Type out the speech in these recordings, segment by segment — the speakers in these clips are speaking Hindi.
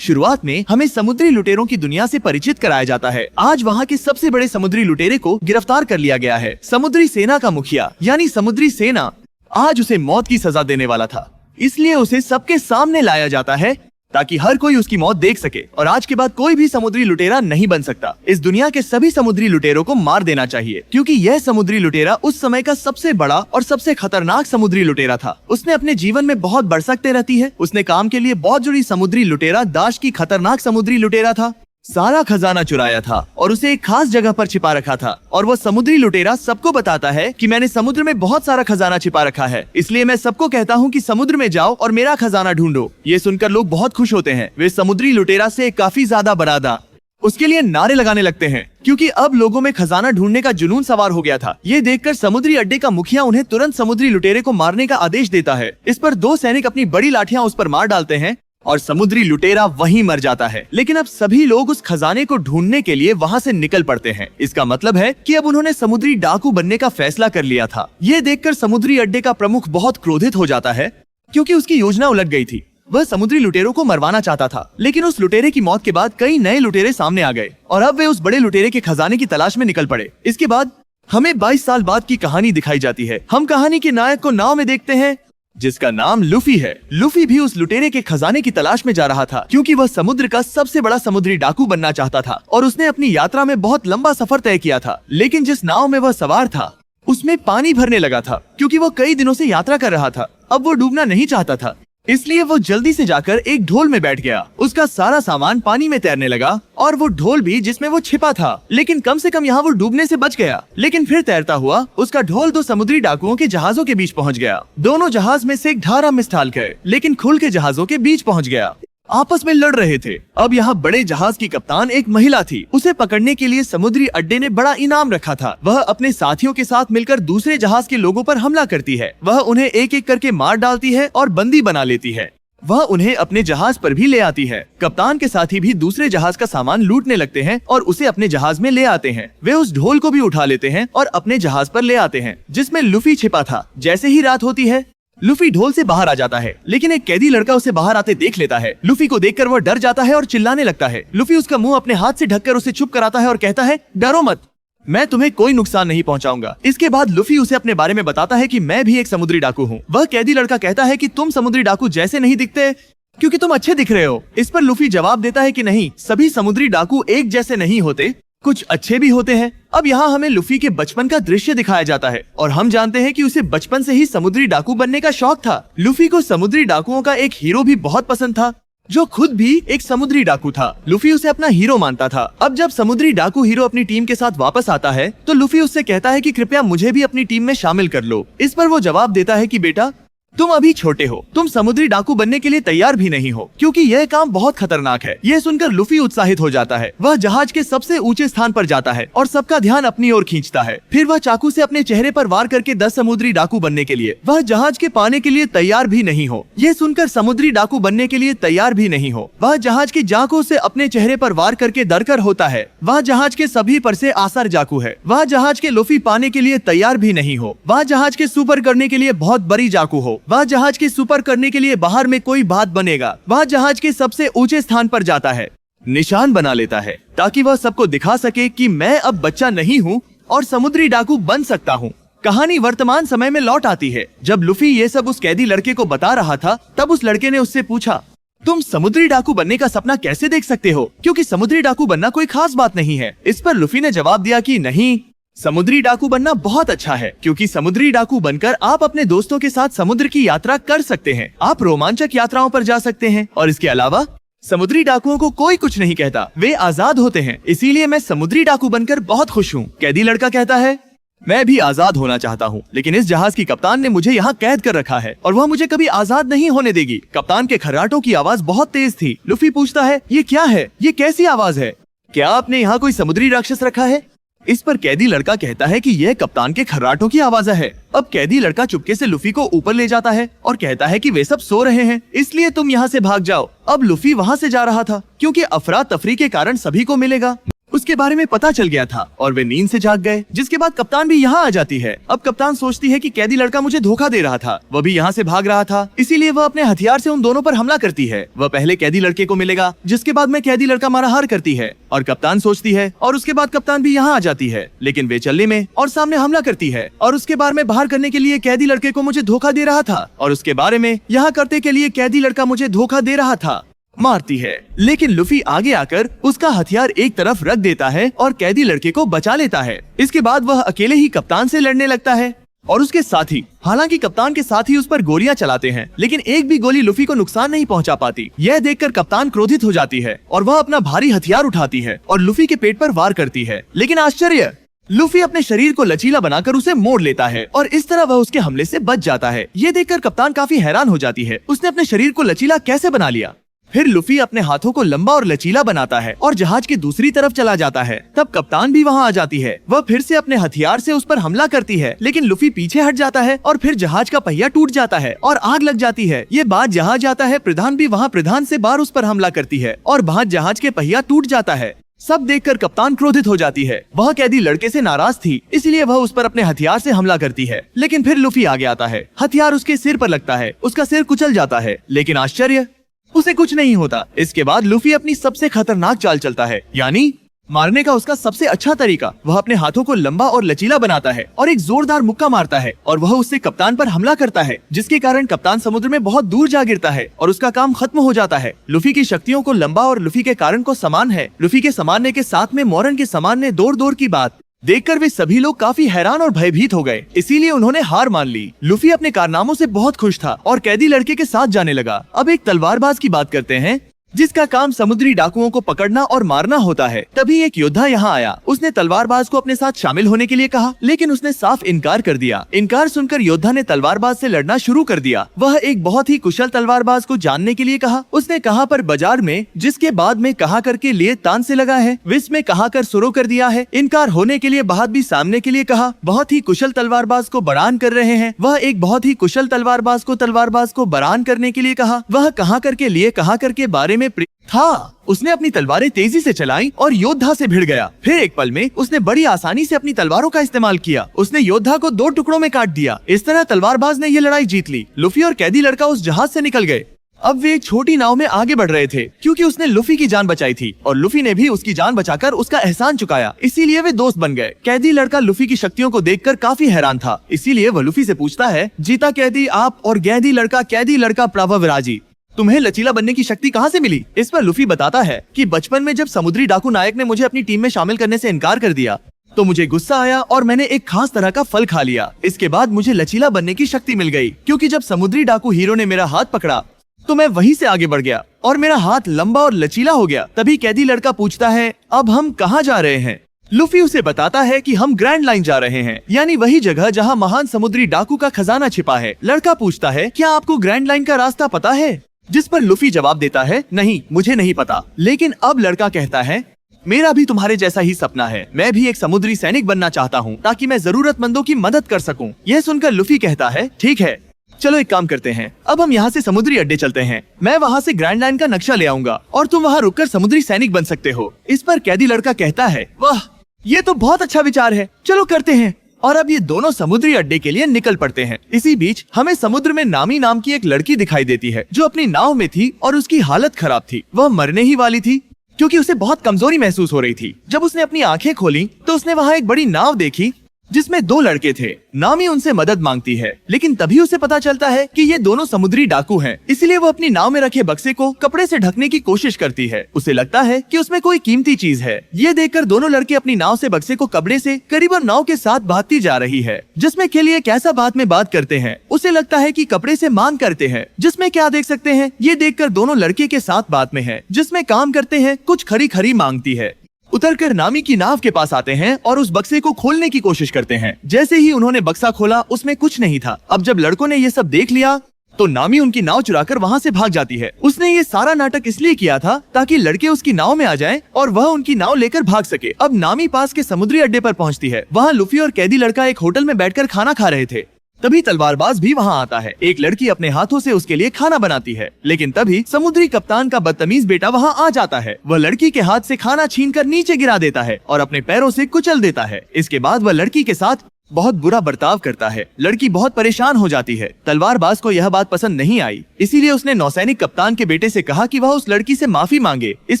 शुरुआत में हमें समुद्री लुटेरों की दुनिया से परिचित कराया जाता है। आज वहाँ के सबसे बड़े समुद्री लुटेरे को गिरफ्तार कर लिया गया है। समुद्री सेना का मुखिया यानी समुद्री सेना आज उसे मौत की सजा देने वाला था, इसलिए उसे सबके सामने लाया जाता है ताकि हर कोई उसकी मौत देख सके। और आज के बाद कोई भी समुद्री लुटेरा नहीं बन सकता। इस दुनिया के सभी समुद्री लुटेरों को मार देना चाहिए, क्योंकि यह समुद्री लुटेरा उस समय का सबसे बड़ा और सबसे खतरनाक समुद्री लुटेरा था। उसने अपने जीवन में बहुत बरसकते रहती है। उसने काम के लिए बहुत जुड़ी समुद्री लुटेरा दाश की खतरनाक समुद्री लुटेरा था। सारा खजाना चुराया था और उसे एक खास जगह पर छिपा रखा था। और वो समुद्री लुटेरा सबको बताता है कि मैंने समुद्र में बहुत सारा खजाना छिपा रखा है, इसलिए मैं सबको कहता हूँ कि समुद्र में जाओ और मेरा खजाना ढूंढो। ये सुनकर लोग बहुत खुश होते हैं। वे समुद्री लुटेरा से काफी ज्यादा बरादा उसके लिए नारे लगाने लगते हैं, क्योंकि अब लोगों में खजाना ढूंढने का जुनून सवार हो गया था। ये देखकर समुद्री अड्डे का मुखिया उन्हें तुरंत समुद्री लुटेरे को मारने का आदेश देता है। इस पर 2 सैनिक अपनी बड़ी लाठियां उस पर मार डालते हैं और समुद्री लुटेरा वहीं मर जाता है। लेकिन अब सभी लोग उस खजाने को ढूंढने के लिए वहां से निकल पड़ते हैं। इसका मतलब है कि अब उन्होंने समुद्री डाकू बनने का फैसला कर लिया था। ये देखकर समुद्री अड्डे का प्रमुख बहुत क्रोधित हो जाता है, क्योंकि उसकी योजना उलट गई थी। वह समुद्री लुटेरों को मरवाना चाहता था, लेकिन उस लुटेरे की मौत के बाद कई नए लुटेरे सामने आ गए और अब वे उस बड़े लुटेरे के खजाने की तलाश में निकल पड़े। इसके बाद हमें 22 साल बाद की कहानी दिखाई जाती है। हम कहानी के नायक को नाव में देखते हैं, जिसका नाम लूफी है। लूफी भी उस लुटेरे के खजाने की तलाश में जा रहा था, क्योंकि वह समुद्र का सबसे बड़ा समुद्री डाकू बनना चाहता था और उसने अपनी यात्रा में बहुत लंबा सफर तय किया था। लेकिन जिस नाव में वह सवार था उसमें पानी भरने लगा था, क्योंकि वह कई दिनों से यात्रा कर रहा था। अब वो डूबना नहीं चाहता था, इसलिए वो जल्दी से जाकर एक ढोल में बैठ गया। उसका सारा सामान पानी में तैरने लगा और वो ढोल भी जिसमें वो छिपा था। लेकिन कम से कम यहाँ वो डूबने से बच गया। लेकिन फिर तैरता हुआ उसका ढोल 2 समुद्री डाकुओं के जहाजों के बीच पहुँच गया। दोनों जहाज में से एक धारा मिसाल गए, लेकिन खुल के जहाजों के बीच पहुँच गया। आपस में लड़ रहे थे। अब यहाँ बड़े जहाज की कप्तान एक महिला थी। उसे पकड़ने के लिए समुद्री अड्डे ने बड़ा इनाम रखा था। वह अपने साथियों के साथ मिलकर दूसरे जहाज के लोगों पर हमला करती है। वह उन्हें एक एक करके मार डालती है और बंदी बना लेती है। वह उन्हें अपने जहाज पर भी ले आती है। कप्तान के साथी भी दूसरे जहाज का सामान लूटने लगते हैं और उसे अपने जहाज में ले आते हैं। वे उस ढोल को भी उठा लेते हैं और अपने जहाज पर ले आते हैं, जिसमें लूफी छिपा था। जैसे ही रात होती है, लूफी ढोल से बाहर आ जाता है, लेकिन एक कैदी लड़का उसे बाहर आते देख लेता है। लूफी को देखकर वह डर जाता है और चिल्लाने लगता है। लूफी उसका मुंह अपने हाथ से ढककर उसे चुप कराता है और कहता है, डरो मत, मैं तुम्हें कोई नुकसान नहीं पहुंचाऊंगा। इसके बाद लूफी उसे अपने बारे में बताता है कि मैं भी एक समुद्री डाकू हूँ। वह कैदी लड़का कहता है कि तुम समुद्री डाकू जैसे नहीं दिखते, क्योंकि तुम अच्छे दिख रहे हो। इस पर लूफी जवाब देता है कि नहीं, सभी समुद्री डाकू एक जैसे नहीं होते, कुछ अच्छे भी होते हैं। अब यहाँ हमें लूफी के बचपन का दृश्य दिखाया जाता है और हम जानते हैं कि उसे बचपन से ही समुद्री डाकू बनने का शौक था। लूफी को समुद्री डाकुओं का एक हीरो भी बहुत पसंद था, जो खुद भी एक समुद्री डाकू था। लूफी उसे अपना हीरो मानता था। अब जब समुद्री डाकू हीरो अपनी टीम के साथ वापस आता है, तो लूफी उससे कहता है कि कृपया मुझे भी अपनी टीम में शामिल कर लो। इस पर वो जवाब देता है कि बेटा, तुम अभी छोटे हो, तुम समुद्री डाकू बनने के लिए तैयार भी नहीं हो, क्योंकि यह काम बहुत खतरनाक है। यह सुनकर लूफी उत्साहित हो जाता है। वह जहाज के सबसे ऊंचे स्थान पर जाता है और सबका ध्यान अपनी ओर खींचता है। फिर वह चाकू से अपने चेहरे पर वार करके 10 समुद्री डाकू बनने के लिए वह जहाज के पाने के लिए तैयार भी नहीं हो। यह सुनकर समुद्री डाकू बनने के लिए तैयार भी नहीं हो, वह जहाज की जाकू से अपने चेहरे पर वार करके डरकर होता है। वह जहाज के सभी पर से आसर जाकू है। वह जहाज के लूफी पाने के लिए तैयार भी नहीं हो। वह जहाज के सुपर करने के लिए बहुत बड़ी जाकू हो। वह जहाज के सुपर करने के लिए बाहर में कोई बात बनेगा। वह जहाज के सबसे ऊंचे स्थान पर जाता है, निशान बना लेता है, ताकि वह सबको दिखा सके कि मैं अब बच्चा नहीं हूँ और समुद्री डाकू बन सकता हूँ। कहानी वर्तमान समय में लौट आती है। जब लूफी ये सब उस कैदी लड़के को बता रहा था, तब उस लड़के ने उससे पूछा, तुम समुद्री डाकू बनने का सपना कैसे देख सकते हो, क्योंकि समुद्री डाकू बनना कोई खास बात नहीं है। इस पर लूफी ने जवाब दिया कि नहीं, समुद्री डाकू बनना बहुत अच्छा है, क्योंकि समुद्री डाकू बनकर आप अपने दोस्तों के साथ समुद्र की यात्रा कर सकते हैं। आप रोमांचक यात्राओं पर जा सकते हैं और इसके अलावा समुद्री डाकुओं को कोई कुछ नहीं कहता, वे आजाद होते हैं। इसीलिए मैं समुद्री डाकू बनकर बहुत खुश हूँ। कैदी लड़का कहता है, मैं भी आजाद होना चाहता हूँ, लेकिन इस जहाज की कप्तान ने मुझे यहाँ कैद कर रखा है और वह मुझे कभी आजाद नहीं होने देगी। कप्तान के खर्राटों की आवाज बहुत तेज थी। लूफी पूछता है, ये क्या है, ये कैसी आवाज है, क्या आपने यहाँ कोई समुद्री राक्षस रखा है? इस पर कैदी लड़का कहता है कि यह कप्तान के खर्राटों की आवाज है। अब कैदी लड़का चुपके से लूफी को ऊपर ले जाता है और कहता है कि वे सब सो रहे हैं, इसलिए तुम यहाँ से भाग जाओ। अब लूफी वहाँ से जा रहा था, क्योंकि अफरा तफरी के कारण सभी को मिलेगा। उसके बारे में पता चल गया था और वे नींद से जाग गए। जिसके बाद कप्तान भी यहाँ आ जाती है। अब कप्तान सोचती है कि कैदी लड़का मुझे धोखा दे रहा था, वह भी यहाँ से भाग रहा था, इसीलिए वह अपने हथियार से उन दोनों पर हमला करती है। वह पहले कैदी लड़के को मिलेगा, जिसके बाद में कैदी लड़का मारामार करती है और कप्तान सोचती है, और उसके बाद कप्तान भी यहाँ आ जाती है, लेकिन वे चलने में और सामने हमला करती है और उसके बारे में बाहर करने के लिए कैदी लड़के को मुझे धोखा दे रहा था और उसके बारे में यहाँ करते के लिए कैदी लड़का मुझे धोखा दे रहा था मारती है। लेकिन लूफी आगे आकर उसका हथियार एक तरफ रख देता है और कैदी लड़के को बचा लेता है। इसके बाद वह अकेले ही कप्तान से लड़ने लगता है और उसके साथी, हालांकि कप्तान के साथी उस पर गोलियां चलाते हैं, लेकिन एक भी गोली लूफी को नुकसान नहीं पहुंचा पाती। यह देखकर कप्तान क्रोधित हो जाती है और वह अपना भारी हथियार उठाती है और लूफी के पेट पर वार करती है। लेकिन आश्चर्य, लूफी अपने शरीर को लचीला बनाकर उसे मोड़ लेता है और इस तरह वह उसके हमले से बच जाता है। ये देखकर कप्तान काफी हैरान हो जाती है, उसने अपने शरीर को लचीला कैसे बना लिया। फिर लूफी अपने हाथों को लंबा और लचीला बनाता है और जहाज की दूसरी तरफ चला जाता है। तब कप्तान भी वहाँ आ जाती है। वह फिर से अपने हथियार से उस पर हमला करती है, लेकिन लूफी पीछे हट जाता है और फिर जहाज का पहिया टूट जाता है और आग लग जाती है। ये बात जहाँ जाता है, प्रधान भी वहाँ प्रधान से बार उस पर हमला करती है और वहाँ जहाज के पहिया टूट जाता है। सब देखकर कप्तान क्रोधित हो जाती है। वह कैदी लड़के से नाराज थी, इसलिए वह उस पर अपने हथियार से हमला करती है, लेकिन फिर लूफी आगे आता है। हथियार उसके सिर पर लगता है, उसका सिर कुचल जाता है, लेकिन आश्चर्य, उसे कुछ नहीं होता। इसके बाद लूफी अपनी सबसे खतरनाक चाल चलता है, यानी मारने का उसका सबसे अच्छा तरीका। वह अपने हाथों को लंबा और लचीला बनाता है और एक जोरदार मुक्का मारता है और वह उससे कप्तान पर हमला करता है, जिसके कारण कप्तान समुद्र में बहुत दूर जा गिरता है और उसका काम खत्म हो जाता है। लूफी की शक्तियों को लंबा और लूफी के कारण को समान है। लूफी के समानने के साथ में मोरन के समानने दौड़ की बात देखकर वे सभी लोग काफी हैरान और भयभीत हो गए, इसीलिए उन्होंने हार मान ली। लूफी अपने कारनामों से बहुत खुश था और कैदी लड़के के साथ जाने लगा। अब एक तलवारबाज की बात करते हैं, जिसका काम समुद्री डाकुओं को पकड़ना और मारना होता है। तभी एक योद्धा यहाँ आया। उसने तलवारबाज को अपने साथ शामिल होने के लिए कहा, लेकिन उसने साफ इनकार कर दिया। इनकार सुनकर योद्धा ने तलवारबाज से लड़ना शुरू कर दिया। वह एक बहुत ही कुशल तलवारबाज को जानने के लिए कहा। उसने कहा पर बाजार में, जिसके बाद में कहा करके लिए तान से लगा है, विस में कहा कर शुरू कर दिया है। इनकार होने के लिए बाद भी सामने के लिए कहा। बहुत ही कुशल तलवारबाज को बरान कर रहे हैं। वह एक बहुत ही कुशल तलवारबाज को बरान करने के लिए कहा। वह कहा करके लिए कहा करके बारे में था। उसने अपनी तलवारें तेजी से चलाई और योद्धा से भिड़ गया। फिर एक पल में उसने बड़ी आसानी से अपनी तलवारों का इस्तेमाल किया। उसने योद्धा को 2 टुकड़ों में काट दिया। इस तरह तलवारबाज ने ये लड़ाई जीत ली। लूफी और कैदी लड़का उस जहाज से निकल गए। अब वे एक छोटी नाव में आगे बढ़ रहे थे, क्योंकि उसने लूफी की जान बचाई थी और लूफी ने भी उसकी जान बचाकर उसका एहसान चुकाया, इसीलिए वे दोस्त बन गए। कैदी लड़का लूफी की शक्तियों को देखकर काफी हैरान था, इसीलिए वह लूफी से पूछता है, जीता कैदी आप और कैदी लड़का प्रभावराजी, तुम्हें लचीला बनने की शक्ति कहाँ से मिली? इस पर लूफी बताता है कि बचपन में जब समुद्री डाकू नायक ने मुझे अपनी टीम में शामिल करने से इनकार कर दिया, तो मुझे गुस्सा आया और मैंने एक खास तरह का फल खा लिया। इसके बाद मुझे लचीला बनने की शक्ति मिल गई, क्योंकि जब समुद्री डाकू हीरो ने मेरा हाथ पकड़ा तो मैं वहीं से आगे बढ़ गया और मेरा हाथ लंबा और लचीला हो गया। तभी कैदी लड़का पूछता है, अब हम कहाँ जा रहे हैं? लूफी उसे बताता है कि हम ग्रैंड लाइन जा रहे हैं, यानी वही जगह जहाँ महान समुद्री डाकू का खजाना छिपा है। लड़का पूछता है, क्या आपको ग्रैंड लाइन का रास्ता पता है? जिस पर लूफी जवाब देता है, नहीं मुझे नहीं पता। लेकिन अब लड़का कहता है, मेरा भी तुम्हारे जैसा ही सपना है। मैं भी एक समुद्री सैनिक बनना चाहता हूँ, ताकि मैं जरूरतमंदों की मदद कर सकूँ। यह सुनकर लूफी कहता है, ठीक है, चलो एक काम करते हैं, अब हम यहाँ से समुद्री अड्डे चलते हैं। मैं वहाँ से ग्रैंड लाइन का नक्शा ले आऊंगा और तुम वहाँ रुककर समुद्री सैनिक बन सकते हो। इस पर कैदी लड़का कहता है, वाह ये तो बहुत अच्छा विचार है, चलो करते हैं। और अब ये दोनों समुद्री अड्डे के लिए निकल पड़ते हैं। इसी बीच हमें समुद्र में नामी नाम की एक लड़की दिखाई देती है, जो अपनी नाव में थी और उसकी हालत खराब थी। वह मरने ही वाली थी, क्योंकि उसे बहुत कमजोरी महसूस हो रही थी। जब उसने अपनी आंखें खोली तो उसने वहाँ एक बड़ी नाव देखी, जिसमें 2 लड़के थे। नामी उनसे मदद मांगती है, लेकिन तभी उसे पता चलता है कि ये दोनों समुद्री डाकू हैं। इसलिए वो अपनी नाव में रखे बक्से को कपड़े से ढकने की कोशिश करती है। उसे लगता है कि उसमें कोई कीमती चीज है। ये देखकर दोनों लड़के अपनी नाव से बक्से को कपड़े से करीबन नाव के साथ भागती जा रही है, जिसमें के लिए कैसा बात में बात करते हैं। उसे लगता है कि कपड़े से मांग करते हैं, जिसमें क्या देख सकते हैं। ये देखकर दोनों लड़के के साथ बात में है, जिसमें काम करते हैं, कुछ खरी खरी मांगती है। उतरकर नामी की नाव के पास आते हैं और उस बक्से को खोलने की कोशिश करते हैं। जैसे ही उन्होंने बक्सा खोला, उसमें कुछ नहीं था। अब जब लड़कों ने ये सब देख लिया तो नामी उनकी नाव चुराकर वहाँ से भाग जाती है। उसने ये सारा नाटक इसलिए किया था ताकि लड़के उसकी नाव में आ जाएं और वह उनकी नाव लेकर भाग सके। अब नामी पास के समुद्री अड्डे पर पहुँचती है। वहाँ लूफी और कैदी लड़का एक होटल में बैठकर खाना खा रहे थे। तभी तलवारबाज भी वहाँ आता है। एक लड़की अपने हाथों से उसके लिए खाना बनाती है, लेकिन तभी समुद्री कप्तान का बदतमीज बेटा वहाँ आ जाता है। वह लड़की के हाथ से खाना छीनकर नीचे गिरा देता है और अपने पैरों से कुचल देता है। इसके बाद वह लड़की के साथ बहुत बुरा बर्ताव करता है। लड़की बहुत परेशान हो जाती है। तलवारबाज को यह बात पसंद नहीं आई, इसीलिए उसने नौसैनिक कप्तान के बेटे से कहा कि वह उस लड़की से माफी मांगे। इस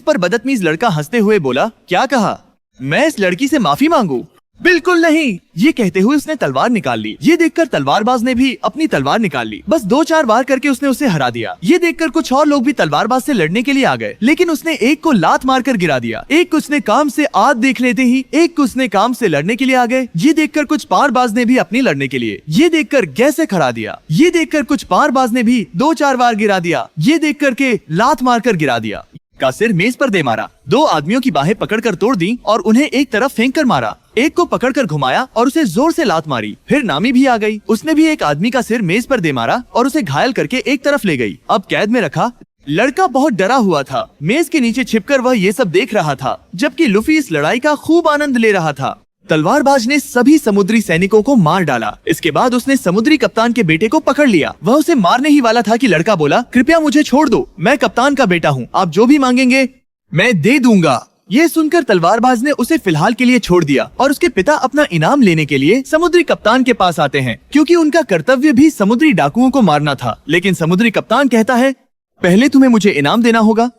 पर बदतमीज लड़का हंसते हुए बोला, क्या कहा? मैं इस लड़की से माफी मांगू? बिल्कुल नहीं। ये कहते हुए उसने तलवार निकाल ली। ये देखकर तलवारबाज ने भी अपनी तलवार निकाल ली। बस 2-4 वार करके उसने उसे हरा दिया। ये देखकर कुछ और लोग भी तलवारबाज से लड़ने के लिए आ गए, लेकिन उसने एक को लात मारकर गिरा दिया। एक उसने काम से आद देख लेते ही एक उसने काम से लड़ने के लिए आ गए। ये देखकर कुछ पारबाज ने भी अपनी लड़ने के लिए ये देखकर गैसे खड़ा दिया। ये देखकर कुछ पारबाज ने भी 2-4 वार गिरा दिया। ये देख कर के लात मारकर गिरा दिया। का सिर मेज पर दे मारा। 2 आदमियों की बाहें पकड़कर तोड़ दी और उन्हें एक तरफ फेंक कर मारा। एक को पकड़कर घुमाया और उसे जोर से लात मारी। फिर नामी भी आ गई। उसने भी एक आदमी का सिर मेज पर दे मारा और उसे घायल करके एक तरफ ले गई। अब कैद में रखा। लड़का बहुत डरा हुआ था। मेज के नीचे छिपकर वह ये सब देख रहा था, जबकि लूफी इस लड़ाई का खूब आनंद ले रहा था। तलवारबाज ने सभी समुद्री सैनिकों को मार डाला। इसके बाद उसने समुद्री कप्तान के बेटे को पकड़ लिया। वह उसे मारने ही वाला था कि लड़का बोला, कृपया मुझे छोड़ दो, मैं कप्तान का बेटा हूँ, आप जो भी मांगेंगे मैं दे दूंगा। ये सुनकर तलवारबाज ने उसे फिलहाल के लिए छोड़ दिया और उसके पिता अपना इनाम लेने के लिए समुद्री कप्तान के पास आते हैं, क्योंकि उनका कर्तव्य भी समुद्री डाकुओं को मारना था। लेकिन समुद्री कप्तान कहता है, पहले तुम्हें मुझे इनाम देना होगा,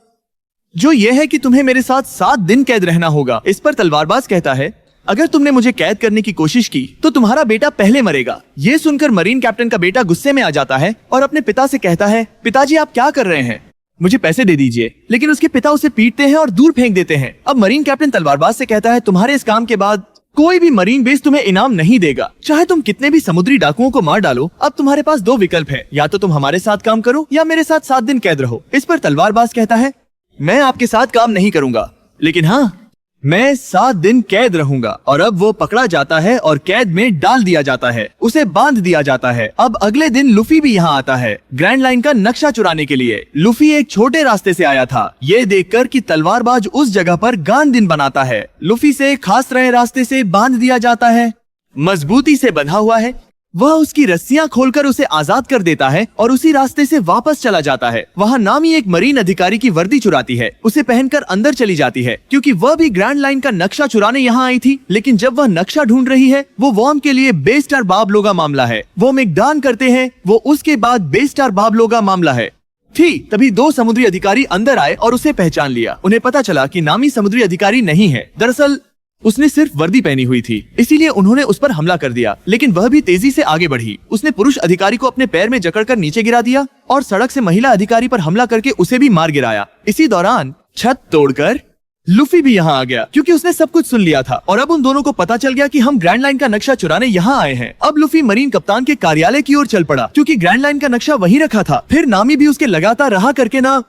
जो ये है कि तुम्हें मेरे साथ 7 दिन कैद रहना होगा। इस पर तलवारबाज कहता है, अगर तुमने मुझे कैद करने की कोशिश की तो तुम्हारा बेटा पहले मरेगा। ये सुनकर मरीन कैप्टन का बेटा गुस्से में आ जाता है और अपने पिता से कहता है, पिताजी आप क्या कर रहे हैं, मुझे पैसे दे दीजिए। लेकिन उसके पिता उसे पीटते हैं और दूर फेंक देते हैं। अब मरीन कैप्टन तलवारबाज से कहता है, तुम्हारे इस काम के बाद कोई भी मरीन बेस तुम्हें इनाम नहीं देगा, चाहे तुम कितने भी समुद्री डाकुओं को मार डालो। अब तुम्हारे पास 2 विकल्प है, या तो तुम हमारे साथ काम करो या मेरे साथ 7 दिन कैद रहो। इस पर तलवारबाज कहता है, मैं आपके साथ काम नहीं करूंगा, लेकिन हाँ मैं 7 दिन कैद रहूंगा। और अब वो पकड़ा जाता है और कैद में डाल दिया जाता है, उसे बांध दिया जाता है। अब अगले दिन लूफी भी यहाँ आता है ग्रैंड लाइन का नक्शा चुराने के लिए। लूफी एक छोटे रास्ते से आया था। ये देखकर कि तलवारबाज उस जगह पर गांड दिन बनाता है, लूफी से खास रहे रास्ते से बांध दिया जाता है। मजबूती से बंधा हुआ है। वह उसकी रस्सियां खोलकर उसे आजाद कर देता है और उसी रास्ते से वापस चला जाता है। वहाँ नामी एक मरीन अधिकारी की वर्दी चुराती है, उसे पहनकर अंदर चली जाती है, क्योंकि वह भी ग्रैंड लाइन का नक्शा चुराने यहाँ आई थी। लेकिन जब वह नक्शा ढूंढ रही है, वो वॉर्म के लिए बेस्टार बाबलोगा मामला है। वो मिगडान करते हैं, वो उसके बाद बेस्टार बाबलोगा मामला है। ठीक तभी 2 समुद्री अधिकारी अंदर आए और उसे पहचान लिया। उन्हें पता चला कि नामी समुद्री अधिकारी नहीं है, दरअसल उसने सिर्फ वर्दी पहनी हुई थी, इसीलिए उन्होंने उस पर हमला कर दिया। लेकिन वह भी तेजी से आगे बढ़ी। उसने पुरुष अधिकारी को अपने पैर में जकड़कर नीचे गिरा दिया और सड़क से महिला अधिकारी पर हमला करके उसे भी मार गिराया। इसी दौरान छत तोड़कर लूफी भी यहाँ आ गया, क्योंकि उसने सब कुछ सुन लिया था। और अब उन दोनों को पता चल गया कि हम ग्रैंड लाइन का नक्शा चुराने यहाँ आए हैं। अब लूफी मरीन कप्तान के कार्यालय की ओर चल पड़ा, क्योंकि ग्रैंड लाइन का नक्शा वहीं रखा था। फिर नामी भी उसके लगातार रहा करके ना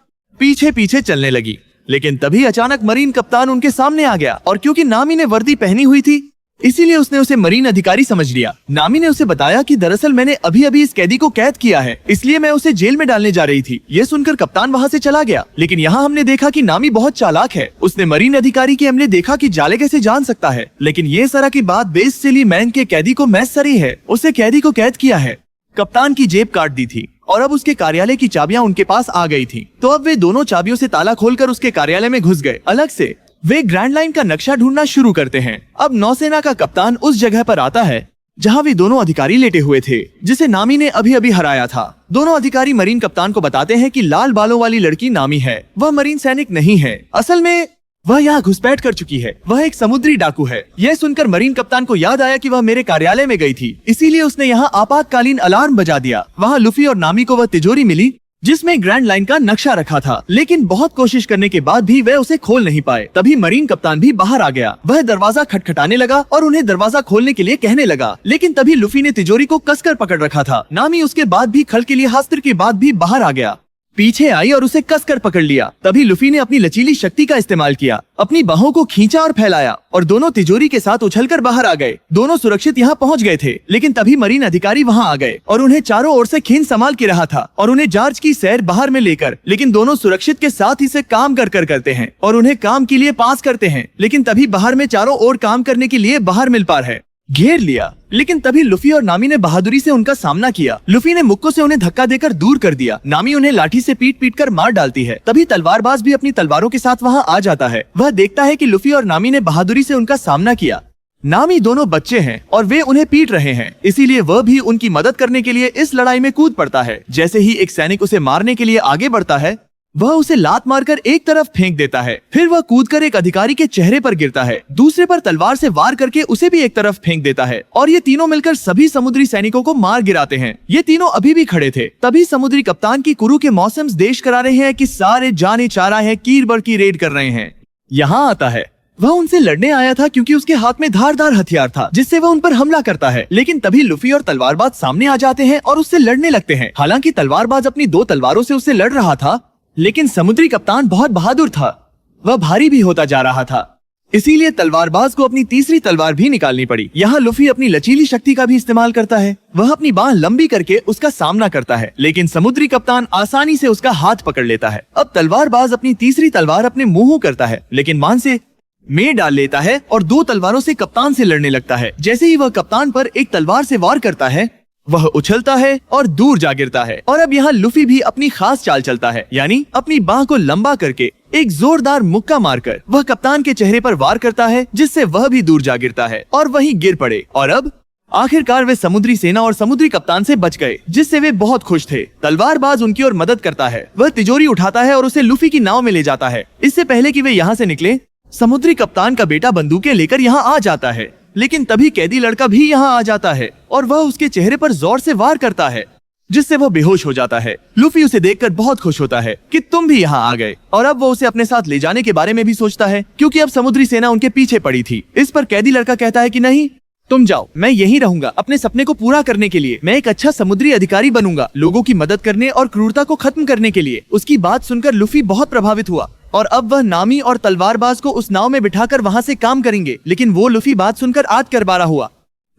पीछे पीछे चलने लगी। लेकिन तभी अचानक मरीन कप्तान उनके सामने आ गया, और क्योंकि नामी ने वर्दी पहनी हुई थी, इसीलिए उसने उसे मरीन अधिकारी समझ लिया। नामी ने उसे बताया कि दरअसल मैंने अभी अभी इस कैदी को कैद किया है, इसलिए मैं उसे जेल में डालने जा रही थी। ये सुनकर कप्तान वहाँ से चला गया। लेकिन यहाँ हमने देखा कि नामी बहुत चालाक है। उसने मरीन अधिकारी के हमने देखा कि जाले कैसे जान सकता है। लेकिन ये सारा की बात बेसिली मैन के कैदी को मैस सरी है। उसे कैदी को कैद किया है, कप्तान की जेब काट दी थी और अब उसके कार्यालय की चाबियां उनके पास आ गई थी। तो अब वे दोनों चाबियों से ताला खोलकर उसके कार्यालय में घुस गए। अलग से वे ग्रैंड लाइन का नक्शा ढूंढना शुरू करते हैं। अब नौसेना का कप्तान उस जगह पर आता है जहां वे दोनों अधिकारी लेटे हुए थे, जिसे नामी ने अभी अभी हराया था। दोनों अधिकारी मरीन कप्तान को बताते हैं कि लाल बालों वाली लड़की नामी है, वह मरीन सैनिक नहीं है। असल में वह यहाँ घुसपैठ कर चुकी है, वह एक समुद्री डाकू है। यह सुनकर मरीन कप्तान को याद आया कि वह मेरे कार्यालय में गई थी, इसीलिए उसने यहाँ आपातकालीन अलार्म बजा दिया। वहाँ लूफी और नामी को वह तिजोरी मिली जिसमें ग्रैंड लाइन का नक्शा रखा था, लेकिन बहुत कोशिश करने के बाद भी वे उसे खोल नहीं पाए। तभी मरीन कप्तान भी बाहर आ गया। वह दरवाजा खटखटाने लगा और उन्हें दरवाजा खोलने के लिए कहने लगा, लेकिन तभी लूफी ने तिजोरी को कसकर पकड़ रखा था। नामी उसके बाद भी खल के लिए हास्त्र के बाद भी बाहर आ गया, पीछे आई और उसे कसकर पकड़ लिया। तभी लूफी ने अपनी लचीली शक्ति का इस्तेमाल किया, अपनी बाहों को खींचा और फैलाया और दोनों तिजोरी के साथ उछलकर बाहर आ गए। दोनों सुरक्षित यहाँ पहुँच गए थे, लेकिन तभी मरीन अधिकारी वहाँ आ गए और उन्हें चारों ओर से खींच संभाल के रहा था और उन्हें जॉर्ज की सैर बाहर में लेकर। लेकिन दोनों सुरक्षित के साथ ही से काम कर करते हैं और उन्हें काम के लिए पास करते हैं, लेकिन तभी बाहर में चारों ओर काम करने के लिए बाहर मिल पा है। घेर लिया। लेकिन तभी लुफी और नामी ने बहादुरी से उनका सामना किया। लुफी ने मुक्को से उन्हें धक्का देकर दूर कर दिया। नामी उन्हें लाठी से पीट पीट कर मार डालती है। तभी तलवारबाज भी अपनी तलवारों के साथ वहाँ आ जाता है। वह देखता है कि लुफी और नामी ने बहादुरी से उनका सामना किया। नामी दोनों बच्चे हैं और वे उन्हें पीट रहे हैं, इसीलिए वह भी उनकी मदद करने के लिए इस लड़ाई में कूद पड़ता है। जैसे ही एक सैनिक उसे मारने के लिए आगे बढ़ता है, वह उसे लात मारकर एक तरफ फेंक देता है। फिर वह कूदकर एक अधिकारी के चेहरे पर गिरता है, दूसरे पर तलवार से वार करके उसे भी एक तरफ फेंक देता है और ये तीनों मिलकर सभी समुद्री सैनिकों को मार गिराते हैं। ये तीनों अभी भी खड़े थे। तभी समुद्री कप्तान की कुरु के मौसम्स देश करा रहे हैं कि सारे जाने चारा है कीरबर की रेड कर रहे हैं। यहाँ आता है। वह उनसे लड़ने आया था क्योंकि उसके हाथ में धारदार हथियार था जिससे वह उन पर हमला करता है। लेकिन तभी लुफी और तलवारबाज सामने आ जाते हैं और उससे लड़ने लगते हैं। हालांकि तलवारबाज अपनी 2 तलवारों से उससे लड़ रहा था, लेकिन समुद्री कप्तान बहुत बहादुर था। वह भारी भी होता जा रहा था, इसीलिए तलवारबाज को अपनी तीसरी तलवार भी निकालनी पड़ी। यहाँ लुफी अपनी लचीली शक्ति का भी इस्तेमाल करता है। वह अपनी बाह लंबी करके उसका सामना करता है, लेकिन समुद्री कप्तान आसानी से उसका हाथ पकड़ लेता है। अब तलवारबाज अपनी तीसरी तलवार अपने मुंह करता है, लेकिन मान से में डाल लेता है और 2 तलवारों से कप्तान से लड़ने लगता है। जैसे ही वह कप्तान पर एक तलवार से वार करता है, वह उछलता है और दूर जा गिरता है। और अब यहाँ लुफी भी अपनी खास चाल चलता है, यानी अपनी बाह को लंबा करके एक जोरदार मुक्का मारकर वह कप्तान के चेहरे पर वार करता है, जिससे वह भी दूर जा गिरता है और वहीं गिर पड़े। और अब आखिरकार वे समुद्री सेना और समुद्री कप्तान से बच गए, जिससे वे बहुत खुश थे। तलवारबाज उनकी ओर मदद करता है। वह तिजोरी उठाता है और उसे लुफी की नाव में ले जाता है। इससे पहले कि वे यहाँ से निकले, समुद्री कप्तान का बेटा बंदूकें लेकर यहाँ आ जाता है। लेकिन तभी कैदी लड़का भी यहाँ आ जाता है और वह उसके चेहरे पर जोर से वार करता है, जिससे वह बेहोश हो जाता है। लुफी उसे देखकर बहुत खुश होता है कि तुम भी यहाँ आ गए, और अब वो उसे अपने साथ ले जाने के बारे में भी सोचता है, क्योंकि अब समुद्री सेना उनके पीछे पड़ी थी। इस पर कैदी लड़का कहता है कि नहीं, तुम जाओ, मैं यहीं रहूंगा अपने सपने को पूरा करने के लिए। मैं एक अच्छा समुद्री अधिकारी बनूंगा, लोगों की मदद करने और क्रूरता को खत्म करने के लिए। उसकी बात सुनकर लुफी बहुत प्रभावित हुआ और अब वह नामी और तलवारबाज को उस नाव में बिठाकर वहाँ से काम करेंगे। लेकिन वो लुफी बात सुनकर आद करबारा हुआ,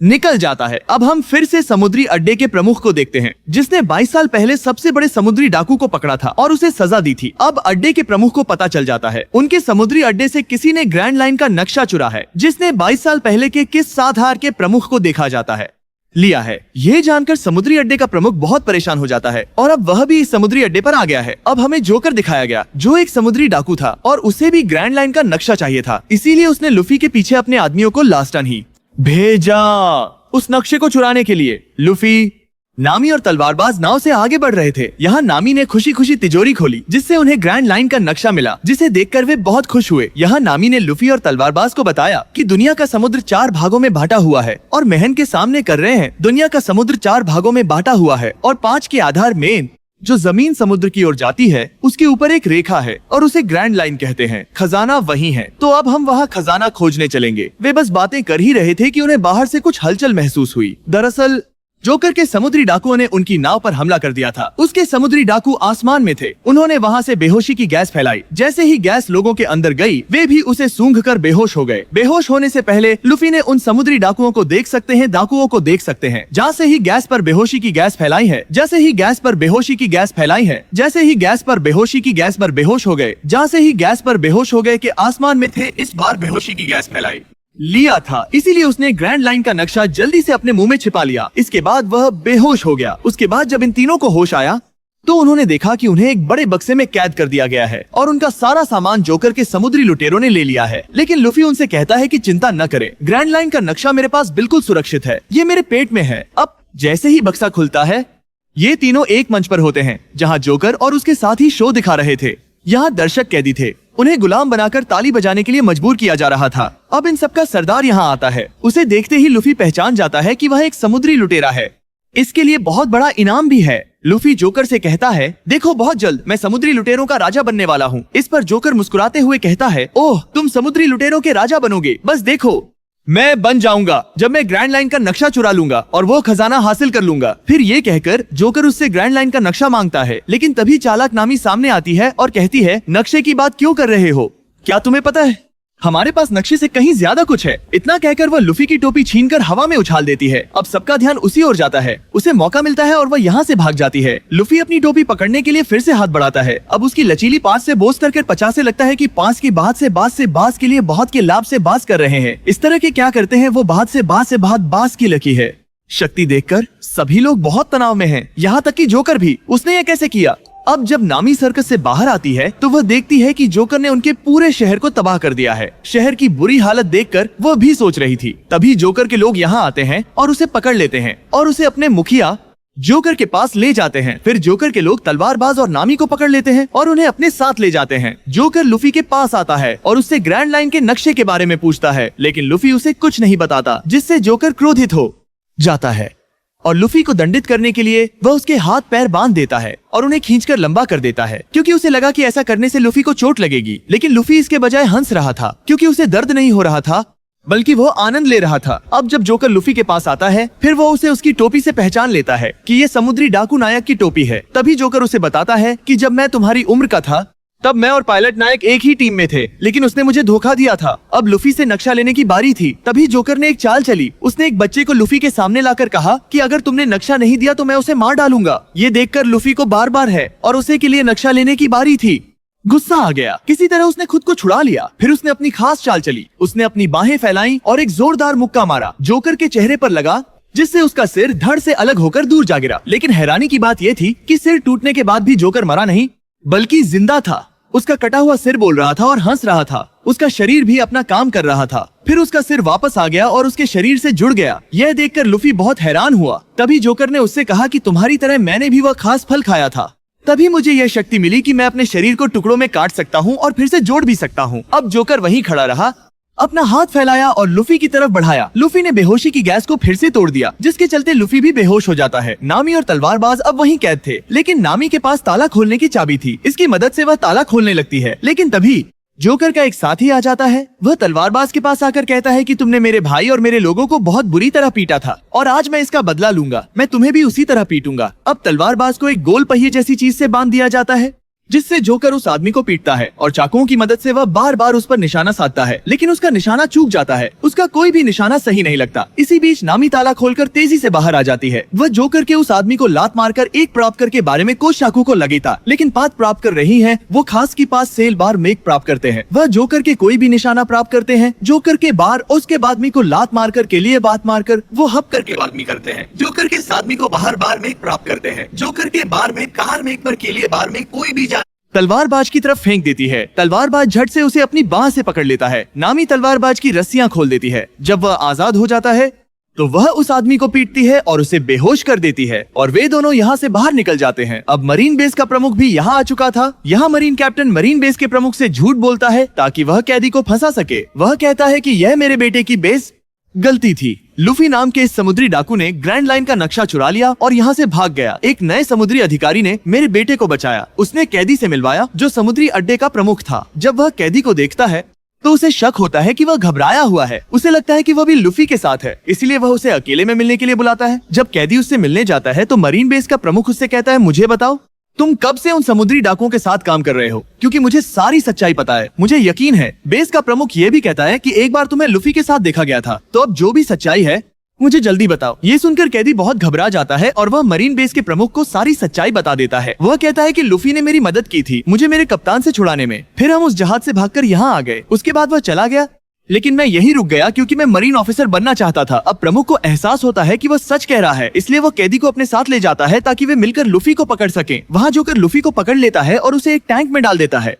निकल जाता है। अब हम फिर से समुद्री अड्डे के प्रमुख को देखते हैं, जिसने 22 साल पहले सबसे बड़े समुद्री डाकू को पकड़ा था और उसे सजा दी थी। अब अड्डे के प्रमुख को पता चल जाता है उनके समुद्री अड्डे से किसी ने ग्रैंड लाइन का नक्शा चुरा है, जिसने 22 साल पहले के किस साधार के प्रमुख को देखा जाता है लिया है। ये जानकर समुद्री अड्डे का प्रमुख बहुत परेशान हो जाता है और अब वह भी इस समुद्री अड्डे पर आ गया है। अब हमें जोकर दिखाया गया, जो एक समुद्री डाकू था और उसे भी ग्रैंड लाइन का नक्शा चाहिए था, इसीलिए उसने लुफी के पीछे अपने आदमियों को लास्ट टर्न ही भेजा उस नक्शे को चुराने के लिए। लुफी, नामी और तलवारबाज नाव से आगे बढ़ रहे थे। यहाँ नामी ने खुशी खुशी तिजोरी खोली, जिससे उन्हें ग्रैंड लाइन का नक्शा मिला, जिसे देखकर वे बहुत खुश हुए। यहाँ नामी ने लुफी और तलवारबाज को बताया कि दुनिया का समुद्र 4 भागों में बांटा हुआ है और मेहन के सामने कर रहे हैं। दुनिया का समुद्र 4 भागों में बांटा हुआ है और 5 के आधार में जो जमीन समुद्र की ओर जाती है, उसके ऊपर एक रेखा है और उसे ग्रैंड लाइन कहते हैं। खजाना वही है, तो अब हम वहाँ खजाना खोजने चलेंगे। वे बस बातें कर ही रहे थे कि उन्हें बाहर से कुछ हलचल महसूस हुई। दरअसल जोकर के समुद्री डाकुओं ने उनकी नाव पर हमला कर दिया था। उसके समुद्री डाकू आसमान में थे। उन्होंने वहाँ से बेहोशी की गैस फैलाई। जैसे ही गैस लोगों के अंदर गई, वे भी उसे सूंघकर बेहोश हो गए। बेहोश होने से पहले लुफी ने उन समुद्री डाकुओं को देख सकते हैं, डाकुओं को देख सकते हैं। जैसे ही गैस पर बेहोशी की गैस फैलाई है, जैसे ही गैस पर बेहोशी की गैस फैलाई है, जैसे ही गैस पर बेहोशी की गैस पर बेहोश हो गए, जैसे ही गैस पर बेहोश हो गए कि आसमान में थे, इस बार बेहोशी की गैस फैलाई लिया था। इसीलिए उसने ग्रैंड लाइन का नक्शा जल्दी से अपने मुंह में छिपा लिया। इसके बाद वह बेहोश हो गया। उसके बाद जब इन तीनों को होश आया, तो उन्होंने देखा कि उन्हें एक बड़े बक्से में कैद कर दिया गया है और उनका सारा सामान जोकर के समुद्री लुटेरों ने ले लिया है। लेकिन लुफी उनसे कहता है कि चिंता न करें, ग्रैंड लाइन का नक्शा मेरे पास बिल्कुल सुरक्षित है, ये मेरे पेट में है। अब जैसे ही बक्सा खुलता है, ये तीनों एक मंच पर होते हैं, जहाँ जोकर और उसके साथी शो दिखा रहे थे। यहाँ दर्शक कैदी थे, उन्हें गुलाम बनाकर ताली बजाने के लिए मजबूर किया जा रहा था। अब इन सबका सरदार यहाँ आता है। उसे देखते ही लुफी पहचान जाता है कि वह एक समुद्री लुटेरा है। इसके लिए बहुत बड़ा इनाम भी है। लुफी जोकर से कहता है, देखो बहुत जल्द मैं समुद्री लुटेरों का राजा बनने वाला हूँ। इस पर जोकर मुस्कुराते हुए कहता है, ओह तुम समुद्री लुटेरों के राजा बनोगे, बस देखो मैं बन जाऊंगा जब मैं ग्रैंड लाइन का नक्शा चुरा लूंगा और वो खजाना हासिल कर लूंगा। फिर ये कहकर जोकर उससे ग्रैंड लाइन का नक्शा मांगता है। लेकिन तभी चालाक नामी सामने आती है और कहती है, नक्शे की बात क्यों कर रहे हो, क्या तुम्हें पता है हमारे पास नक्शे से कहीं ज्यादा कुछ है। इतना कहकर वह लूफी की टोपी छीनकर हवा में उछाल देती है। अब सबका ध्यान उसी ओर जाता है। उसे मौका मिलता है और वह यहाँ से भाग जाती है। लूफी अपनी टोपी पकड़ने के लिए फिर से हाथ बढ़ाता है। अब उसकी लचीली पास से बोझ कर 50 से लगता है कि पास की बात से बात के लिए बहुत के लाभ से बात कर रहे हैं। इस तरह के क्या करते हैं वो बात से बात की लकी है। शक्ति देखकर सभी लोग बहुत तनाव में हैं, यहाँ तक कि जोकर भी। उसने ये कैसे किया? अब जब नामी सर्कस से बाहर आती है तो वह देखती है कि जोकर ने उनके पूरे शहर को तबाह कर दिया है। शहर की बुरी हालत देखकर वह भी सोच रही थी। तभी जोकर के लोग यहाँ आते हैं और उसे पकड़ लेते हैं और उसे अपने मुखिया जोकर के पास ले जाते हैं। फिर जोकर के लोग तलवारबाज और नामी को पकड़ लेते हैं और उन्हें अपने साथ ले जाते हैं। जोकर लूफी के पास आता है और उससे ग्रैंड लाइन के नक्शे के बारे में पूछता है, लेकिन लूफी उसे कुछ नहीं बताता, जिससे जोकर क्रोधित हो जाता है और लूफी को दंडित करने के लिए वह उसके हाथ पैर बांध देता है और उन्हें खींचकर लंबा कर देता है, क्योंकि उसे लगा कि ऐसा करने से लूफी को चोट लगेगी। लेकिन लूफी इसके बजाय हंस रहा था, क्योंकि उसे दर्द नहीं हो रहा था बल्कि वो आनंद ले रहा था। अब जब जोकर लूफी के पास आता है, फिर वो उसे उसकी टोपी से पहचान लेता है कि ये समुद्री डाकू नायक की टोपी है। तभी जोकर उसे बताता है कि जब मैं तुम्हारी उम्र का था तब मैं और पायलट नायक एक ही टीम में थे, लेकिन उसने मुझे धोखा दिया था। अब लूफी से नक्शा लेने की बारी थी। तभी जोकर ने एक चाल चली। उसने एक बच्चे को लूफी के सामने लाकर कहा कि अगर तुमने नक्शा नहीं दिया तो मैं उसे मार डालूंगा। ये देखकर लूफी को बार बार है और उसे के लिए नक्शा लेने की बारी थी। गुस्सा आ गया। किसी तरह उसने खुद को छुड़ा लिया। फिर उसने अपनी खास चाल चली। उसने अपनी बाहें फैलाई और एक जोरदार मुक्का मारा। जोकर के चेहरे पर लगा, जिससे उसका सिर धड़ से अलग होकर दूर जा गिरा। लेकिन हैरानी की बात यह थी कि सिर टूटने के बाद भी जोकर मरा नहीं, बल्कि जिंदा था। उसका कटा हुआ सिर बोल रहा था और हंस रहा था। उसका शरीर भी अपना काम कर रहा था। फिर उसका सिर वापस आ गया और उसके शरीर से जुड़ गया। यह देखकर लूफी बहुत हैरान हुआ। तभी जोकर ने उससे कहा कि तुम्हारी तरह मैंने भी वह खास फल खाया था। तभी मुझे यह शक्ति मिली कि मैं अपने शरीर को टुकड़ों में काट सकता हूँ और फिर से जोड़ भी सकता हूँ। अब जोकर वहीं खड़ा रहा, अपना हाथ फैलाया और लूफी की तरफ बढ़ाया। लूफी ने बेहोशी की गैस को फिर से तोड़ दिया, जिसके चलते लूफी भी बेहोश हो जाता है। नामी और तलवारबाज अब वहीं कैद थे, लेकिन नामी के पास ताला खोलने की चाबी थी। इसकी मदद से वह ताला खोलने लगती है। लेकिन तभी जोकर का एक साथी आ जाता है। वह तलवारबाज के पास आकर कहता है कि तुमने मेरे भाई और मेरे लोगों को बहुत बुरी तरह पीटा था और आज मैं इसका बदला लूंगा। मैं तुम्हें भी उसी तरह पीटूंगा। अब तलवारबाज को एक गोल पहिए जैसी चीज से बांध दिया जाता है, जिससे जोकर उस आदमी को पीटता है और चाकुओं की मदद से वह बार बार उस पर निशाना साधता है, लेकिन उसका निशाना चूक जाता है। उसका कोई भी निशाना सही नहीं लगता। इसी बीच नामी ताला खोलकर तेजी से बाहर आ जाती है। वह जोकर के उस आदमी को लात मारकर एक प्राप्त के बारे में कोच चाकू को लगेता, लेकिन पात प्राप्त कर रही है। वो खास की पास सेल बार मेक प्राप्त करते हैं। वह जोकर के कोई भी निशाना प्राप्त करते हैं। जोकर के बार उसके आदमी को लात मारकर के लिए बात मारकर वो हप करके आदमी करते हैं। जोकर के आदमी को बाहर बार मेक प्राप्त करते हैं। जोकर के बार में कार में पर के लिए बार में कोई भी तलवारबाज की तरफ फेंक देती है। तलवारबाज झट से उसे अपनी बाह से पकड़ लेता है। नामी तलवारबाज की रस्सियां खोल देती है। जब वह आजाद हो जाता है तो वह उस आदमी को पीटती है और उसे बेहोश कर देती है और वे दोनों यहाँ से बाहर निकल जाते हैं। अब मरीन बेस का प्रमुख भी यहाँ आ चुका था। यहाँ मरीन कैप्टन मरीन बेस के प्रमुख से झूठ बोलता है ताकि वह कैदी को फंसा सके। वह कहता है कि यह मेरे बेटे की बेस गलती थी। लूफी नाम के इस समुद्री डाकू ने ग्रैंड लाइन का नक्शा चुरा लिया और यहाँ से भाग गया। एक नए समुद्री अधिकारी ने मेरे बेटे को बचाया। उसने कैदी से मिलवाया जो समुद्री अड्डे का प्रमुख था। जब वह कैदी को देखता है तो उसे शक होता है कि वह घबराया हुआ है। उसे लगता है कि वह भी लूफी के साथ है, इसलिए वह उसे अकेले में मिलने के लिए बुलाता है। जब कैदी उससे मिलने जाता है तो मरीन बेस का प्रमुख उससे कहता है, मुझे बताओ तुम कब से उन समुद्री डाकुओं के साथ काम कर रहे हो, क्योंकि मुझे सारी सच्चाई पता है। मुझे यकीन है। बेस का प्रमुख ये भी कहता है कि एक बार तुम्हें लूफी के साथ देखा गया था, तो अब जो भी सच्चाई है मुझे जल्दी बताओ। ये सुनकर कैदी बहुत घबरा जाता है और वह मरीन बेस के प्रमुख को सारी सच्चाई बता देता है। वह कहता है कि लूफी ने मेरी मदद की थी मुझे मेरे कप्तान से छुड़ाने में। फिर हम उस जहाज से भागकर यहाँ आ गए। उसके बाद वह चला गया, लेकिन मैं यही रुक गया क्योंकि मैं मरीन ऑफिसर बनना चाहता था। अब प्रमुख को एहसास होता है कि वह सच कह रहा है, इसलिए वह कैदी को अपने साथ ले जाता है ताकि वे मिलकर लूफी को पकड़ सकें। वहाँ जोकर लूफी को पकड़ लेता है और उसे एक टैंक में डाल देता है।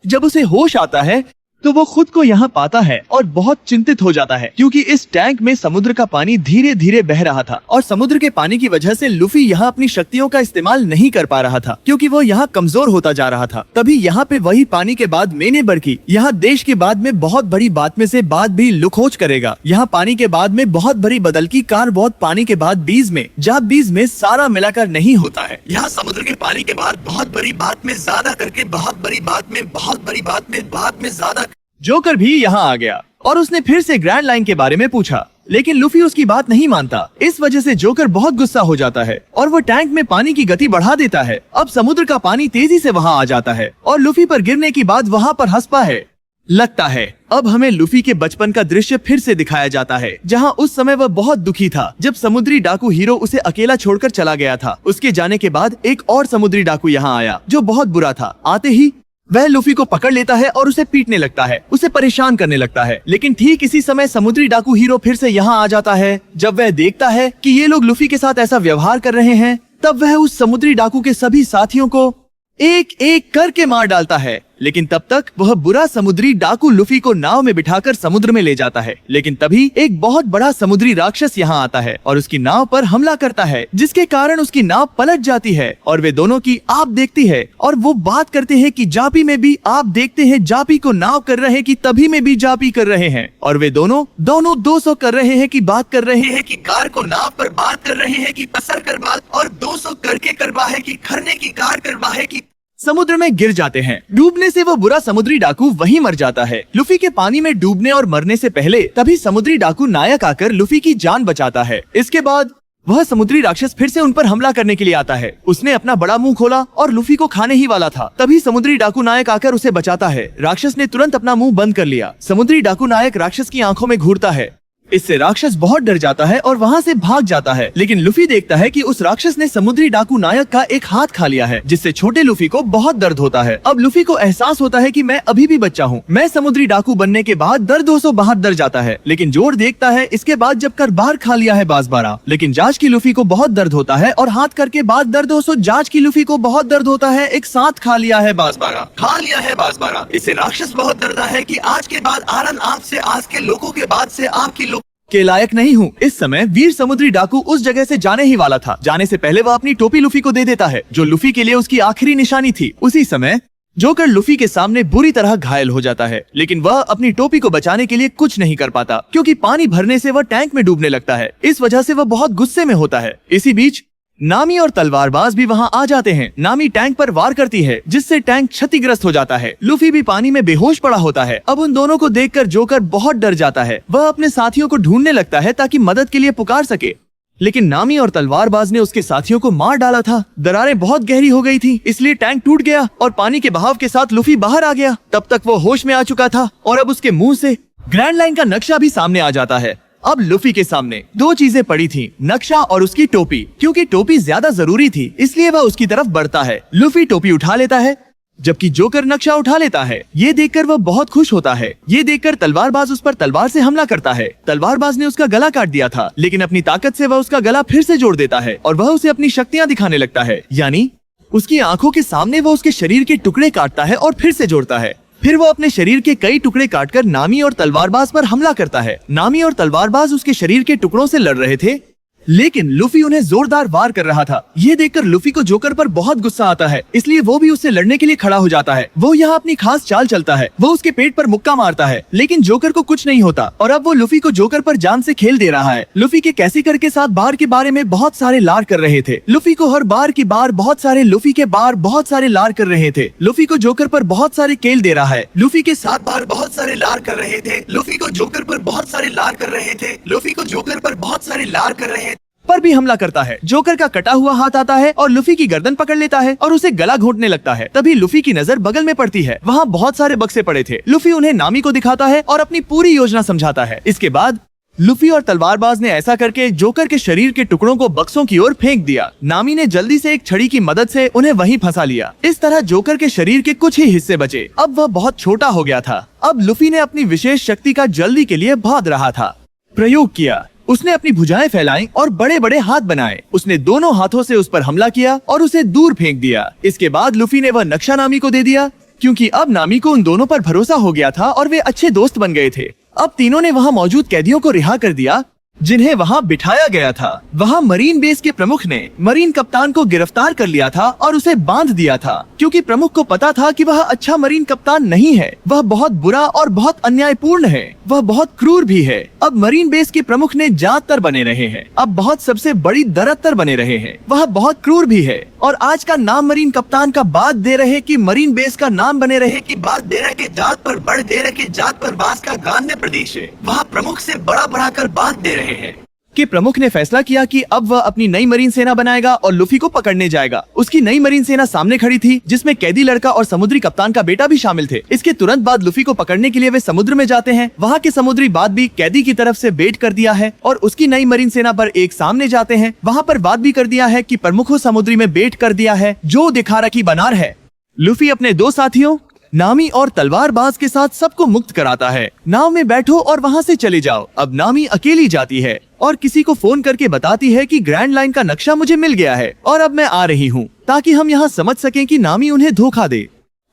जब उसे होश आता है तो वो खुद को यहाँ पाता है और बहुत चिंतित हो जाता है, क्योंकि इस टैंक में समुद्र का पानी धीरे धीरे बह रहा था और समुद्र के पानी की वजह से लूफी यहाँ अपनी शक्तियों का इस्तेमाल नहीं कर पा रहा था, क्योंकि वो यहाँ कमजोर होता जा रहा था। तभी यहाँ पे वही पानी के बाद मैंने बड़की यहाँ देश के बाद में बहुत बड़ी बात में से बात भी लुखोज करेगा। यहाँ पानी के बाद में बहुत बड़ी बदल की कार बहुत पानी के बाद बीज में जहाँ बीज में सारा मिलाकर नहीं होता है। यहाँ समुद्र के पानी के बाद बहुत बड़ी बात में ज्यादा करके बहुत बड़ी बात में बहुत बड़ी बात में ज्यादा। जोकर भी यहाँ आ गया और उसने फिर से ग्रैंड लाइन के बारे में पूछा, लेकिन लूफी उसकी बात नहीं मानता। इस वजह से जोकर बहुत गुस्सा हो जाता है और वो टैंक में पानी की गति बढ़ा देता है। अब समुद्र का पानी तेजी से वहाँ आ जाता है और लूफी पर गिरने की बाद वहाँ पर हंसपा है। लगता है अब हमें लूफी के बचपन का दृश्य फिर से दिखाया जाता है, जहां उस समय वह बहुत दुखी था जब समुद्री डाकू हीरो उसे अकेला छोड़कर चला गया था। उसके जाने के बाद एक और समुद्री डाकू यहाँ आया जो बहुत बुरा था। आते ही वह लूफी को पकड़ लेता है और उसे पीटने लगता है, उसे परेशान करने लगता है। लेकिन ठीक इसी समय समुद्री डाकू हीरो फिर से यहाँ आ जाता है। जब वह देखता है कि ये लोग लूफी के साथ ऐसा व्यवहार कर रहे हैं, तब वह उस समुद्री डाकू के सभी साथियों को एक एक करके मार डालता है। लेकिन तब तक वह बुरा समुद्री डाकू लूफी को नाव में बिठाकर समुद्र में ले जाता है। लेकिन तभी एक बहुत बड़ा समुद्री राक्षस यहाँ आता है और उसकी नाव पर हमला करता है, जिसके कारण उसकी नाव पलट जाती है और वे दोनों की आप देखती है और वो बात करते हैं कि जापी में भी आप देखते हैं जापी को नाव कर रहे हैं कि तभी में भी जापी कर रहे हैं। और वे दोनों 200 कर रहे हैं कि बात कर रहे हैं कि कार को नाव पर बात कर रहे हैं कि पसर कर बात, और 200 करके करवा है कि खरने की कार करवा है कि समुद्र में गिर जाते हैं। डूबने से वो बुरा समुद्री डाकू वहीं मर जाता है। लूफी के पानी में डूबने और मरने से पहले तभी समुद्री डाकू नायक आकर लूफी की जान बचाता है। इसके बाद वह समुद्री राक्षस फिर से उन पर हमला करने के लिए आता है। उसने अपना बड़ा मुंह खोला और लूफी को खाने ही वाला था। तभी समुद्री डाकू नायक आकर उसे बचाता है। राक्षस ने तुरंत अपना मुंह बंद कर लिया। समुद्री डाकू नायक राक्षस की आंखों में घूरता है। इससे राक्षस बहुत डर जाता है और वहाँ से भाग जाता है। लेकिन लूफी देखता है कि उस राक्षस ने समुद्री डाकू नायक का एक हाथ खा लिया है, जिससे छोटे लूफी को बहुत दर्द होता है। अब लूफी को एहसास होता है कि मैं अभी भी बच्चा हूँ। मैं समुद्री डाकू बनने के बाद दर 200 बाहर डर जाता है। लेकिन जोर देखता है इसके बाद जब कर बाहर खा लिया है बासबारा। लेकिन जांच की लूफी को बहुत दर्द होता है और हाथ करके बाद दर 200 जांच की लूफी को बहुत दर्द होता है। एक साथ खा लिया है बासबारा। इससे राक्षस बहुत डरता है कि आज के बाद आरन आपसे, आज के लोगों के बाद से आपकी लोग के लायक नहीं हूँ। इस समय वीर समुद्री डाकू उस जगह से जाने ही वाला था। जाने से पहले वह अपनी टोपी लूफी को दे देता है, जो लूफी के लिए उसकी आखिरी निशानी थी। उसी समय जोकर लूफी के सामने बुरी तरह घायल हो जाता है, लेकिन वह अपनी टोपी को बचाने के लिए कुछ नहीं कर पाता, क्योंकि पानी भरने से वह टैंक में डूबने लगता है। इस वजह से वह बहुत गुस्से में होता है। इसी बीच नामी और तलवारबाज भी वहाँ आ जाते हैं। नामी टैंक पर वार करती है, जिससे टैंक क्षतिग्रस्त हो जाता है। लूफी भी पानी में बेहोश पड़ा होता है। अब उन दोनों को देखकर जोकर बहुत डर जाता है। वह अपने साथियों को ढूंढने लगता है ताकि मदद के लिए पुकार सके। लेकिन नामी और तलवारबाज ने उसके साथियों को मार डाला था। दरारें बहुत गहरी हो गई थी, इसलिए टैंक टूट गया और पानी के बहाव के साथ लूफी बाहर आ गया। तब तक वो होश में आ चुका था और अब उसके मुंह से ग्रैंड लाइन का नक्शा भी सामने आ जाता है। अब लूफी के सामने दो चीजें पड़ी थी, नक्शा और उसकी टोपी। क्योंकि टोपी ज्यादा जरूरी थी, इसलिए वह उसकी तरफ बढ़ता है। लूफी टोपी उठा लेता है, जबकि जोकर नक्शा उठा लेता है। ये देखकर वह बहुत खुश होता है। ये देखकर तलवारबाज उस पर तलवार से हमला करता है। तलवारबाज ने उसका गला काट दिया था, लेकिन अपनी ताकत से वह उसका गला फिर से जोड़ देता है और वह उसे अपनी शक्तियाँ दिखाने लगता है। यानी उसकी आंखों के सामने वह उसके शरीर के टुकड़े काटता है और फिर से जोड़ता है। फिर वो अपने शरीर के कई टुकड़े काटकर नामी और तलवारबाज पर हमला करता है। नामी और तलवारबाज उसके शरीर के टुकड़ों से लड़ रहे थे, लेकिन लूफी उन्हें जोरदार वार कर रहा था। ये देखकर लूफी को जोकर पर बहुत गुस्सा आता है, इसलिए वो भी उससे लड़ने के लिए खड़ा हो जाता है। वो यहाँ अपनी खास चाल चलता है। वो उसके पेट पर मुक्का मारता है, लेकिन जोकर को कुछ नहीं होता और अब वो लूफी को जोकर पर जान से खेल दे रहा है। लूफी के कैसी कर के साथ बार के बारे में बहुत सारे लार कर रहे थे। लूफी को हर बार की बार बहुत सारे लूफी के बार बहुत सारे लार कर रहे थे। लूफी को जोकर पर बहुत सारे खेल दे रहा है। लूफी के 7 बार बहुत सारे लार कर रहे थे। लूफी को जोकर पर बहुत सारे लार कर रहे थे। लूफी को जोकर पर बहुत सारे लार कर रहे थे पर भी हमला करता है। जोकर का कटा हुआ हाथ आता है और लूफी की गर्दन पकड़ लेता है और उसे गला घोंटने लगता है। तभी लूफी की नजर बगल में पड़ती है। वहाँ बहुत सारे बक्से पड़े थे। लूफी उन्हें नामी को दिखाता है और अपनी पूरी योजना समझाता है। इसके बाद लूफी और तलवारबाज ने ऐसा करके जोकर के शरीर के टुकड़ों को बक्सों की ओर फेंक दिया। नामी ने जल्दी से एक छड़ी की मदद से उन्हें वहीं फंसा लिया। इस तरह जोकर के शरीर के कुछ ही हिस्से बचे। अब वह बहुत छोटा हो गया था। अब लूफी ने अपनी विशेष शक्ति का जल्दी के लिए भाग रहा था प्रयोग किया। उसने अपनी भुजाएं फैलाई और बड़े बड़े हाथ बनाए। उसने दोनों हाथों से उस पर हमला किया और उसे दूर फेंक दिया। इसके बाद लूफी ने वह नक्शा नामी को दे दिया, क्योंकि अब नामी को उन दोनों पर भरोसा हो गया था और वे अच्छे दोस्त बन गए थे। अब तीनों ने वहाँ मौजूद कैदियों को रिहा कर दिया, जिन्हें वहाँ बिठाया गया था। वहाँ मरीन बेस के प्रमुख ने मरीन कप्तान को गिरफ्तार कर लिया था और उसे बांध दिया था, क्योंकि प्रमुख को पता था कि वह अच्छा मरीन कप्तान नहीं है। वह बहुत बुरा और बहुत अन्यायपूर्ण है। वह बहुत क्रूर भी है। अब मरीन बेस के प्रमुख ने जातर बने रहे हैं। अब बहुत सबसे बड़ी दरअत्तर बने रहे हैं। वह बहुत क्रूर भी है और आज का नाम मरीन कप्तान का बात दे रहे कि मरीन बेस का नाम बने रहे कि बात दे रहे कि जात पर बढ़ दे रहे कि जात पर बास का गान्य प्रदेश है। वहाँ प्रमुख से बड़ा बढ़ाकर बात दे रहे हैं, के प्रमुख ने फैसला किया कि अब वह अपनी नई मरीन सेना बनाएगा और लूफी को पकड़ने जाएगा। उसकी नई मरीन सेना सामने खड़ी थी, जिसमें कैदी लड़का और समुद्री कप्तान का बेटा भी शामिल थे। इसके तुरंत बाद लूफी को पकड़ने के लिए वे समुद्र में जाते हैं। वहाँ के समुद्री बात भी कैदी की तरफ से बेट कर दिया है और उसकी नई मरीन सेना पर एक सामने जाते हैं। वहाँ पर बात भी कर दिया है कि प्रमुखों समुद्री में बेट कर दिया है, जो दिखा रखी बनार है। लूफी अपने दो साथियों नामी और तलवारबाज के साथ सबको मुक्त कराता है। नाव में बैठो और वहाँ से चले जाओ। अब नामी अकेली जाती है और किसी को फोन करके बताती है कि ग्रैंड लाइन का नक्शा मुझे मिल गया है और अब मैं आ रही हूँ, ताकि हम यहाँ समझ सकें कि नामी उन्हें धोखा दे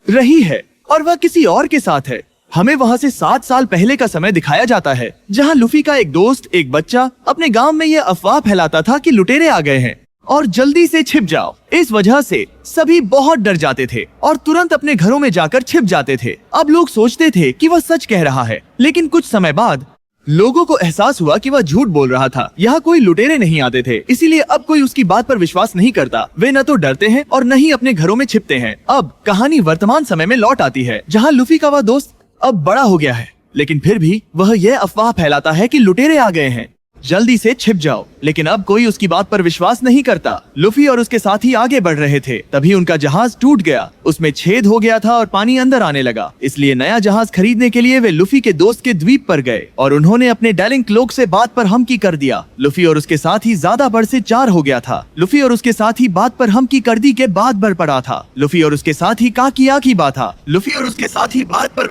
रही है और वह किसी और के साथ है। हमें वहाँ से 7 साल पहले का समय दिखाया जाता है, जहाँ लूफी का एक दोस्त, एक बच्चा अपने गाँव में यह अफवाह फैलाता था कि लुटेरे आ गए हैं और जल्दी से छिप जाओ। इस वजह से सभी बहुत डर जाते थे और तुरंत अपने घरों में जाकर छिप जाते थे। अब लोग सोचते थे कि वह सच कह रहा है, लेकिन कुछ समय बाद लोगों को एहसास हुआ कि वह झूठ बोल रहा था। यहाँ कोई लुटेरे नहीं आते थे, इसीलिए अब कोई उसकी बात पर विश्वास नहीं करता। वे न तो डरते हैं और न ही अपने घरों में छिपते हैं। अब कहानी वर्तमान समय में लौट आती है, जहाँ लूफी का वह दोस्त अब बड़ा हो गया है, लेकिन फिर भी वह यह अफवाह फैलाता है कि लुटेरे आ गए हैं, जल्दी से छिप जाओ। लेकिन अब कोई उसकी बात पर विश्वास नहीं करता। लूफी और उसके साथी आगे बढ़ रहे थे, तभी उनका जहाज टूट गया। उसमें छेद हो गया था और पानी अंदर आने लगा। इसलिए नया जहाज खरीदने के लिए वे लूफी के दोस्त के द्वीप पर गए और उन्होंने अपने डायलिंग क्लोक से बात पर हमकी कर दिया। लूफी और उसके साथी ज्यादा बढ़ से 4 हो गया था। लूफी और उसके साथी बात पर हमकी कर दी के बाद बढ़ पड़ा था। लूफी और उसके साथी का किया की बात था। लूफी और उसके साथी बात पर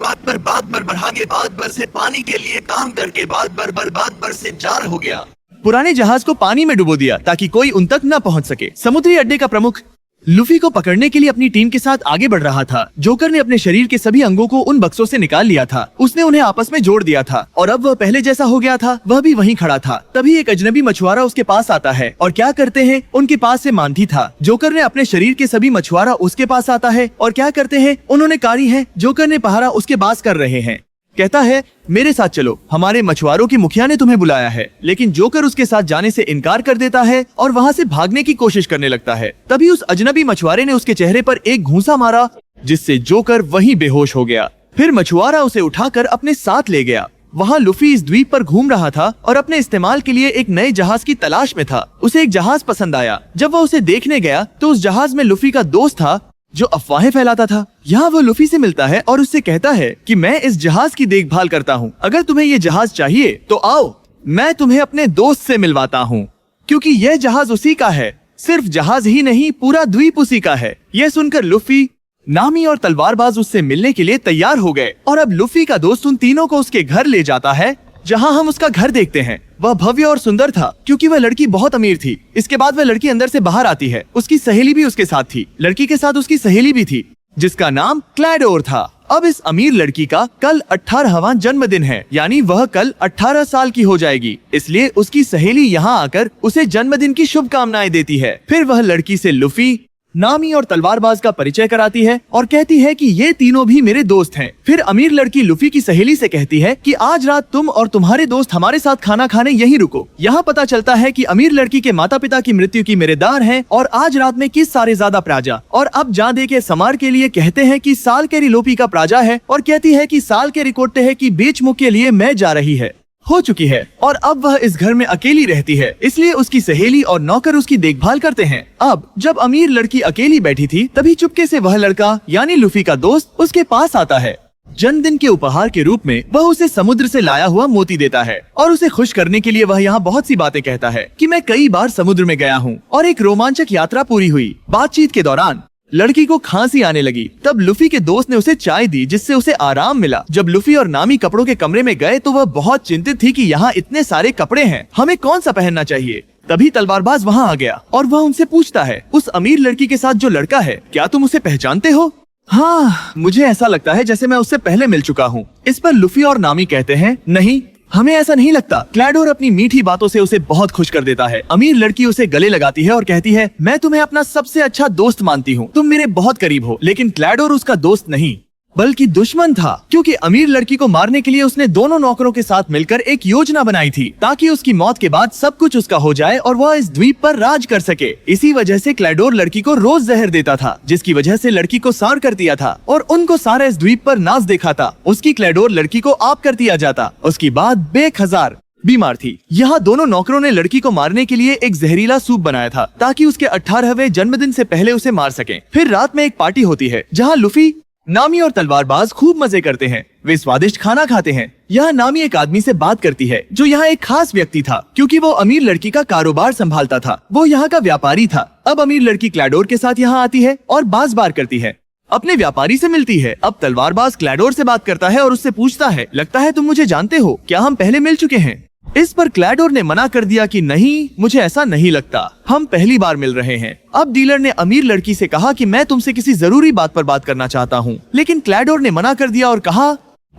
बढ़ा के बात पर से पानी के लिए काम करके बात पर से 4 हो गया। पुराने जहाज को पानी में डुबो दिया ताकि कोई उन तक न पहुंच सके। समुद्री अड्डे का प्रमुख लूफी को पकड़ने के लिए अपनी टीम के साथ आगे बढ़ रहा था। जोकर ने अपने शरीर के सभी अंगों को उन बक्सों से निकाल लिया था। उसने उन्हें आपस में जोड़ दिया था और अब वह पहले जैसा हो गया था। वह भी वहीं खड़ा था। तभी एक अजनबी मछुआरा उसके पास आता है और क्या करते हैं, उनके पास से मांझी था। जोकर ने अपने शरीर के सभी मछुआरा उसके पास आता है और क्या करते हैं, उन्होंने कारी है। जोकर ने पहरा उसके पास कर रहे हैं। कहता है, मेरे साथ चलो, हमारे मछुआरों की मुखिया ने तुम्हें बुलाया है। लेकिन जोकर उसके साथ जाने से इनकार कर देता है और वहाँ से भागने की कोशिश करने लगता है। तभी उस अजनबी मछुआरे ने उसके चेहरे पर एक घूंसा मारा, जिससे जोकर वहीं बेहोश हो गया। फिर मछुआरा उसे उठाकर अपने साथ ले गया। वहाँ लूफी इस द्वीप पर घूम रहा था और अपने इस्तेमाल के लिए एक नए जहाज की तलाश में था। उसे एक जहाज पसंद आया। जब वह उसे देखने गया तो उस जहाज में लूफी का दोस्त था, जो अफवाहें फैलाता था। यहाँ वो लूफी से मिलता है और उससे कहता है कि मैं इस जहाज की देखभाल करता हूँ। अगर तुम्हें ये जहाज चाहिए तो आओ, मैं तुम्हें अपने दोस्त से मिलवाता हूँ, क्योंकि यह जहाज उसी का है। सिर्फ जहाज ही नहीं, पूरा द्वीप उसी का है। यह सुनकर लूफी, नामी और तलवारबाज उससे मिलने के लिए तैयार हो गए और अब लूफी का दोस्त उन तीनों को उसके घर ले जाता है, जहाँ हम उसका घर देखते हैं। वह भव्य और सुंदर था, क्योंकि वह लड़की बहुत अमीर थी। इसके बाद वह लड़की अंदर से बाहर आती है। उसकी सहेली भी उसके साथ थी। लड़की के साथ उसकी सहेली भी थी, जिसका नाम क्लैडोर था। अब इस अमीर लड़की का कल 18वां जन्मदिन है, यानी वह कल 18 साल की हो जाएगी। इसलिए उसकी सहेली यहाँ आकर उसे जन्मदिन की शुभकामनाएं देती है। फिर वह लड़की से लूफी, नामी और तलवारबाज का परिचय कराती है और कहती है कि ये तीनों भी मेरे दोस्त हैं। फिर अमीर लड़की लूफी की सहेली से कहती है कि आज रात तुम और तुम्हारे दोस्त हमारे साथ खाना खाने यहीं रुको। यहाँ पता चलता है कि अमीर लड़की के माता पिता की मृत्यु की मेरेदार हैं और आज रात में किस सारे ज्यादा प्राजा। और अब जा दे के समार के लिए कहते हैं कि साल के रिलोपी का प्राजा है और कहती है कि साल के रिकोटे है की बीच मुख के लिए मैं जा रही है। हो चुकी है और अब वह इस घर में अकेली रहती है, इसलिए उसकी सहेली और नौकर उसकी देखभाल करते हैं। अब जब अमीर लड़की अकेली बैठी थी, तभी चुपके से वह लड़का यानी लूफी का दोस्त उसके पास आता है। जन्मदिन के उपहार के रूप में वह उसे समुद्र से लाया हुआ मोती देता है और उसे खुश करने के लिए वह यहाँ बहुत सी बातें कहता है कि मैं कई बार समुद्र में गया हूँ और एक रोमांचक यात्रा पूरी हुई। बातचीत के दौरान लड़की को खांसी आने लगी। तब लूफी के दोस्त ने उसे चाय दी, जिससे उसे आराम मिला। जब लूफी और नामी कपड़ों के कमरे में गए तो वह बहुत चिंतित थी कि यहाँ इतने सारे कपड़े हैं, हमें कौन सा पहनना चाहिए। तभी तलवारबाज वहाँ आ गया और वह उनसे पूछता है, उस अमीर लड़की के साथ जो लड़का है, क्या तुम उसे पहचानते हो? हाँ, मुझे ऐसा लगता है जैसे मैं उससे पहले मिल चुका हूँ। इस पर लूफी और नामी कहते हैं, नहीं, हमें ऐसा नहीं लगता। क्लैडोर अपनी मीठी बातों से उसे बहुत खुश कर देता है। अमीर लड़की उसे गले लगाती है और कहती है, मैं तुम्हें अपना सबसे अच्छा दोस्त मानती हूँ, तुम मेरे बहुत करीब हो। लेकिन क्लैडोर उसका दोस्त नहीं बल्कि दुश्मन था, क्योंकि अमीर लड़की को मारने के लिए उसने दोनों नौकरों के साथ मिलकर एक योजना बनाई थी, ताकि उसकी मौत के बाद सब कुछ उसका हो जाए और वह इस द्वीप पर राज कर सके। इसी वजह से क्लैडोर लड़की को रोज जहर देता था, जिसकी वजह से लड़की को सार कर दिया था और उनको सारा इस द्वीप पर नाच देखा था। उसकी क्लैडोर लड़की को आप कर दिया जाता। उसकी बात बेखजार बीमार थी। यहाँ दोनों नौकरों ने लड़की को मारने के लिए एक जहरीला सूप बनाया था ताकि उसके 18वें जन्मदिन से पहले उसे मार सकें। फिर रात में एक पार्टी होती है जहाँ लूफी, नामी और तलवारबाज खूब मजे करते हैं। वे स्वादिष्ट खाना खाते हैं। यहाँ नामी एक आदमी से बात करती है जो यहाँ एक खास व्यक्ति था क्योंकि वो अमीर लड़की का कारोबार संभालता था। वो यहाँ का व्यापारी था। अब अमीर लड़की क्लैडोर के साथ यहाँ आती है और बाज बार करती है, अपने व्यापारी से मिलती है। अब तलवारबाज क्लैडोर से बात करता है और उससे पूछता है, लगता है तुम मुझे जानते हो, क्या हम पहले मिल चुके हैं? इस पर क्लैडोर ने मना कर दिया कि नहीं, मुझे ऐसा नहीं लगता, हम पहली बार मिल रहे हैं। अब डीलर ने अमीर लड़की से कहा कि मैं तुमसे किसी जरूरी बात पर बात करना चाहता हूँ, लेकिन क्लैडोर ने मना कर दिया और कहा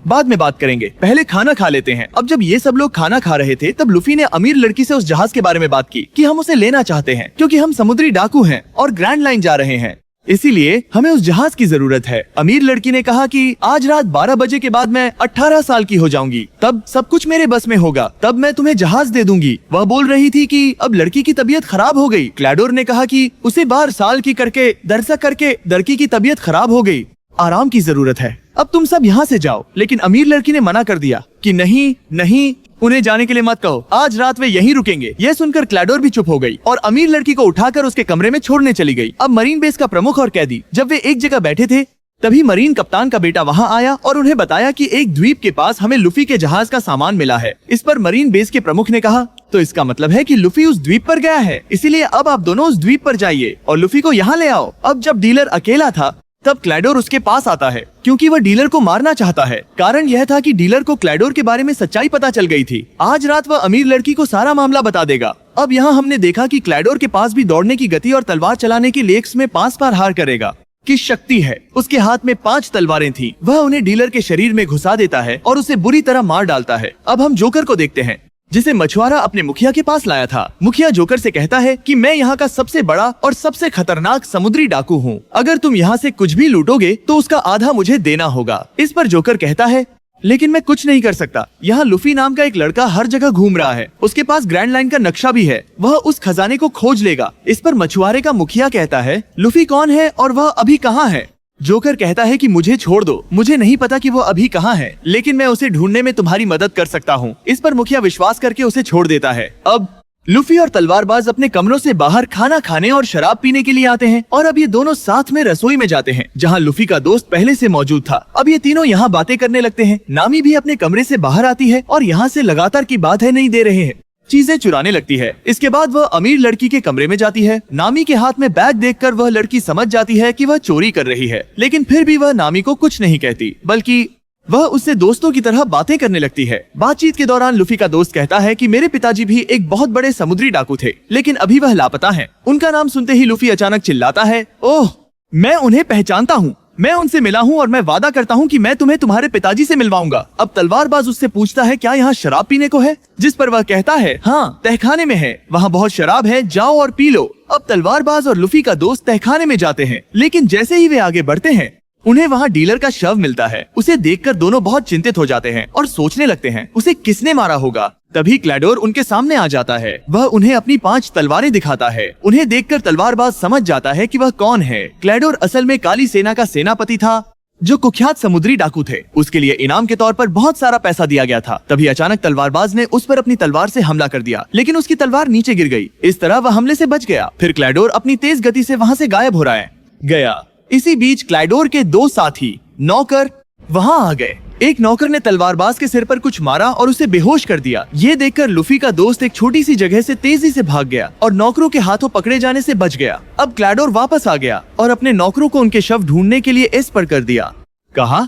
बाद में बात करेंगे, पहले खाना खा लेते हैं। अब जब ये सब लोग खाना खा रहे थे तब लूफी ने अमीर लड़की से उस जहाज के बारे में बात की कि हम उसे लेना चाहते हैं क्योंकि हम समुद्री डाकू हैं और ग्रैंड लाइन जा रहे हैं, इसीलिए हमें उस जहाज की जरूरत है। अमीर लड़की ने कहा कि आज रात 12 बजे के बाद मैं 18 साल की हो जाऊंगी, तब सब कुछ मेरे बस में होगा, तब मैं तुम्हें जहाज दे दूंगी। वह बोल रही थी कि अब लड़की की तबीयत खराब हो गई। क्लैडोर ने कहा कि उसे 12 साल की करके दरसा करके लड़की की तबीयत खराब हो गई, आराम की जरूरत है, अब तुम सब यहाँ से जाओ। लेकिन अमीर लड़की ने मना कर दिया कि नहीं नहीं, उन्हें जाने के लिए मत कहो, आज रात वे यहीं रुकेंगे। यह सुनकर क्लैडोर भी चुप हो गई और अमीर लड़की को उठाकर उसके कमरे में छोड़ने चली गई। अब मरीन बेस का प्रमुख और कैदी जब वे एक जगह बैठे थे तभी मरीन कप्तान का बेटा वहाँ आया और उन्हें बताया कि एक द्वीप के पास हमें लूफी के जहाज का सामान मिला है। इस पर मरीन बेस के प्रमुख ने कहा, तो इसका मतलब है कि लूफी उस द्वीप पर गया है, इसीलिए अब आप दोनों उस द्वीप पर जाइए और लूफी को यहाँ ले आओ। अब जब डीलर अकेला था तब क्लैडोर उसके पास आता है क्योंकि वह डीलर को मारना चाहता है। कारण यह था कि डीलर को क्लैडोर के बारे में सच्चाई पता चल गई थी। आज रात वह अमीर लड़की को सारा मामला बता देगा। अब यहाँ हमने देखा कि क्लैडोर के पास भी दौड़ने की गति और तलवार चलाने की लेक्स में 5 बार हार करेगा की शक्ति है। उसके हाथ में 5 तलवारें थी। वह उन्हें डीलर के शरीर में घुसा देता है और उसे बुरी तरह मार डालता है। अब हम जोकर को देखते हैं जिसे मछुआरा अपने मुखिया के पास लाया था। मुखिया जोकर से कहता है कि मैं यहाँ का सबसे बड़ा और सबसे खतरनाक समुद्री डाकू हूँ, अगर तुम यहाँ से कुछ भी लूटोगे तो उसका आधा मुझे देना होगा। इस पर जोकर कहता है, लेकिन मैं कुछ नहीं कर सकता, यहाँ लूफी नाम का एक लड़का हर जगह घूम रहा है, उसके पास ग्रैंड लाइन का नक्शा भी है, वह उस खजाने को खोज लेगा। इस पर मछुआरे का मुखिया कहता है, लूफी कौन है और वह अभी कहाँ है? जोकर कहता है कि मुझे छोड़ दो, मुझे नहीं पता कि वो अभी कहाँ है, लेकिन मैं उसे ढूंढने में तुम्हारी मदद कर सकता हूँ। इस पर मुखिया विश्वास करके उसे छोड़ देता है। अब लूफी और तलवारबाज अपने कमरों से बाहर खाना खाने और शराब पीने के लिए आते हैं और अब ये दोनों साथ में रसोई में जाते हैं जहाँ लूफी का दोस्त पहले से मौजूद था। अब ये तीनों यहाँ बातें करने लगते हैं। नामी भी अपने कमरे से बाहर आती है और यहाँ से लगातार की बात है नहीं दे रहे हैं, चीजें चुराने लगती है। इसके बाद वह अमीर लड़की के कमरे में जाती है। नामी के हाथ में बैग देखकर वह लड़की समझ जाती है कि वह चोरी कर रही है, लेकिन फिर भी वह नामी को कुछ नहीं कहती, बल्कि वह उससे दोस्तों की तरह बातें करने लगती है। बातचीत के दौरान लूफी का दोस्त कहता है कि मेरे पिताजी भी एक बहुत बड़े समुद्री डाकू थे, लेकिन अभी वह लापता हैं। उनका नाम सुनते ही लूफी अचानक चिल्लाता है, ओह, मैं उन्हें पहचानता हूँ, मैं उनसे मिला हूँ और मैं वादा करता हूँ कि मैं तुम्हें तुम्हारे पिताजी से मिलवाऊंगा। अब तलवारबाज उससे पूछता है, क्या यहाँ शराब पीने को है? जिस पर वह कहता है, हाँ, तहखाने में है, वहाँ बहुत शराब है, जाओ और पी लो। अब तलवारबाज और लूफी का दोस्त तहखाने में जाते हैं, लेकिन जैसे ही वे आगे बढ़ते हैं उन्हें वहाँ डीलर का शव मिलता है। उसे देखकर दोनों बहुत चिंतित हो जाते हैं और सोचने लगते हैं उसे किसने मारा होगा। तभी क्लैडोर उनके सामने आ जाता है। वह उन्हें अपनी 5 तलवारें दिखाता है। उन्हें देखकर तलवारबाज समझ जाता है कि वह कौन है। क्लैडोर असल में काली सेना का सेनापति था जो कुख्यात समुद्री डाकू थे। उसके लिए इनाम के तौर पर बहुत सारा पैसा दिया गया था। तभी अचानक तलवारबाज ने उस पर अपनी तलवार से हमला कर दिया, लेकिन उसकी तलवार नीचे गिर गई। इस तरह वह हमले से बच गया। फिर क्लैडोर अपनी तेज गति से वहाँ से गायब हो रहा है गया। इसी बीच क्लैडोर के 2 साथी नौकर वहाँ आ गए। एक नौकर ने तलवारबाज के सिर पर कुछ मारा और उसे बेहोश कर दिया। ये देखकर लूफी का दोस्त एक छोटी सी जगह से तेजी से भाग गया और नौकरों के हाथों पकड़े जाने से बच गया। अब क्लैडोर वापस आ गया और अपने नौकरों को उनके शव ढूंढने के लिए एस पर कर दिया। कहा,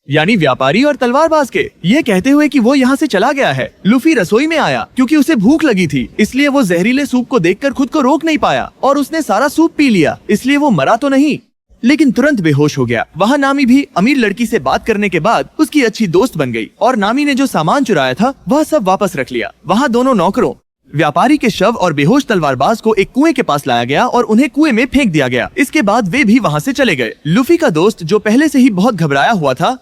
यानी व्यापारी और तलवारबाज के, ये कहते हुए कि वो यहाँ से चला गया है। लूफी रसोई में आया क्योंकि उसे भूख लगी थी, इसलिए वो जहरीले सूप को देखकर खुद को रोक नहीं पाया और उसने सारा सूप पी लिया। इसलिए वो मरा तो नहीं, लेकिन तुरंत बेहोश हो गया। वहाँ नामी भी अमीर लड़की से बात करने के बाद उसकी अच्छी दोस्त बन गई और नामी ने जो सामान चुराया था वह सब वापस रख लिया। वहाँ दोनों नौकरों, व्यापारी के शव और बेहोश तलवारबाज को एक कुएं के पास लाया गया और उन्हें कुएं में फेंक दिया गया। इसके बाद वे भी वहाँ से चले गए। लूफी का दोस्त जो पहले से ही बहुत घबराया हुआ था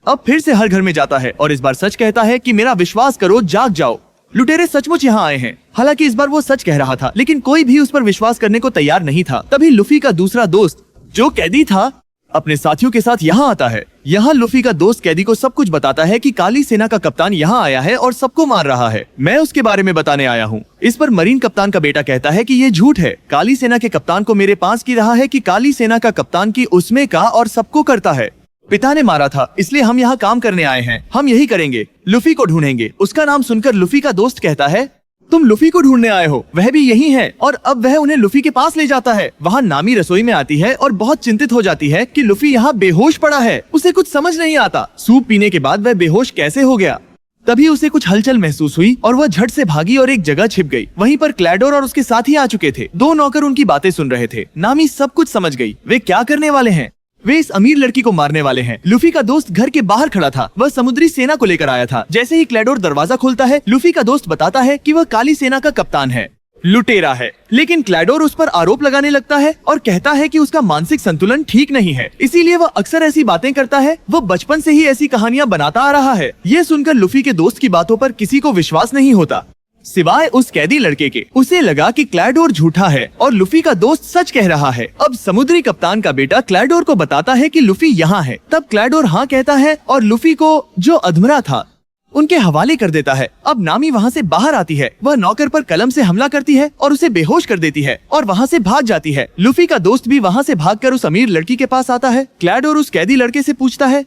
अब फिर से हर घर में जाता है और इस बार सच कहता है कि मेरा विश्वास करो, जाग जाओ, लुटेरे सचमुच यहाँ आए हैं। हालांकि इस बार वो सच कह रहा था, लेकिन कोई भी उस पर विश्वास करने को तैयार नहीं था। तभी लूफी का दूसरा दोस्त जो कैदी था अपने साथियों के साथ यहाँ आता है। यहाँ लूफी का दोस्त कैदी को सब कुछ बताता है कि काली सेना का कप्तान यहाँ आया है और सबको मार रहा है। मैं उसके बारे में बताने आया हूँ। इस पर मरीन कप्तान का बेटा कहता है कि ये झूठ है। काली सेना के कप्तान को मेरे पास की रहा है कि काली सेना का कप्तान की उसमें का और सबको करता है। पिता ने मारा था, इसलिए हम यहाँ काम करने आए हैं। हम यही करेंगे, लूफी को ढूंढेंगे। उसका नाम सुनकर लूफी का दोस्त कहता है, तुम लूफी को ढूंढने आए हो, वह भी यही है। और अब वह उन्हें लूफी के पास ले जाता है। वहाँ नामी रसोई में आती है और बहुत चिंतित हो जाती है कि लूफी यहाँ बेहोश पड़ा है। उसे कुछ समझ नहीं आता, सूप पीने के बाद वह बेहोश कैसे हो गया। तभी उसे कुछ हलचल महसूस हुई और वह झट से भागी और एक जगह छिप गई। वहीं पर क्लैडोर और उसके साथी आ चुके थे। दो नौकर उनकी बातें सुन रहे थे। नामी सब कुछ समझ गई। वे क्या करने वाले हैं? वे इस अमीर लड़की को मारने वाले हैं। लूफी का दोस्त घर के बाहर खड़ा था। वह समुद्री सेना को लेकर आया था। जैसे ही क्लैडोर दरवाजा खोलता है, लूफी का दोस्त बताता है कि वह काली सेना का कप्तान है, लुटेरा है। लेकिन क्लैडोर उस पर आरोप लगाने लगता है और कहता है कि उसका मानसिक संतुलन ठीक नहीं है, इसीलिए वह अक्सर ऐसी बातें करता है। वह बचपन से ही ऐसी कहानियां बनाता आ रहा है। ये सुनकर लूफी के दोस्त की बातों पर किसी को विश्वास नहीं होता, सिवाय उस कैदी लड़के के। उसे लगा कि क्लैडोर झूठा है और लूफी का दोस्त सच कह रहा है। अब समुद्री कप्तान का बेटा क्लैडोर को बताता है कि लूफी यहाँ है। तब क्लैडोर हाँ कहता है और लूफी को, जो अधमरा था, उनके हवाले कर देता है। अब नामी वहाँ से बाहर आती है। वह नौकर पर कलम से हमला करती है और उसे बेहोश कर देती है और वहाँ से भाग जाती है। लूफी का दोस्त भी वहाँ से भागकर उस अमीर लड़की के पास आता है। क्लैडोर उस कैदी लड़के से पूछता है,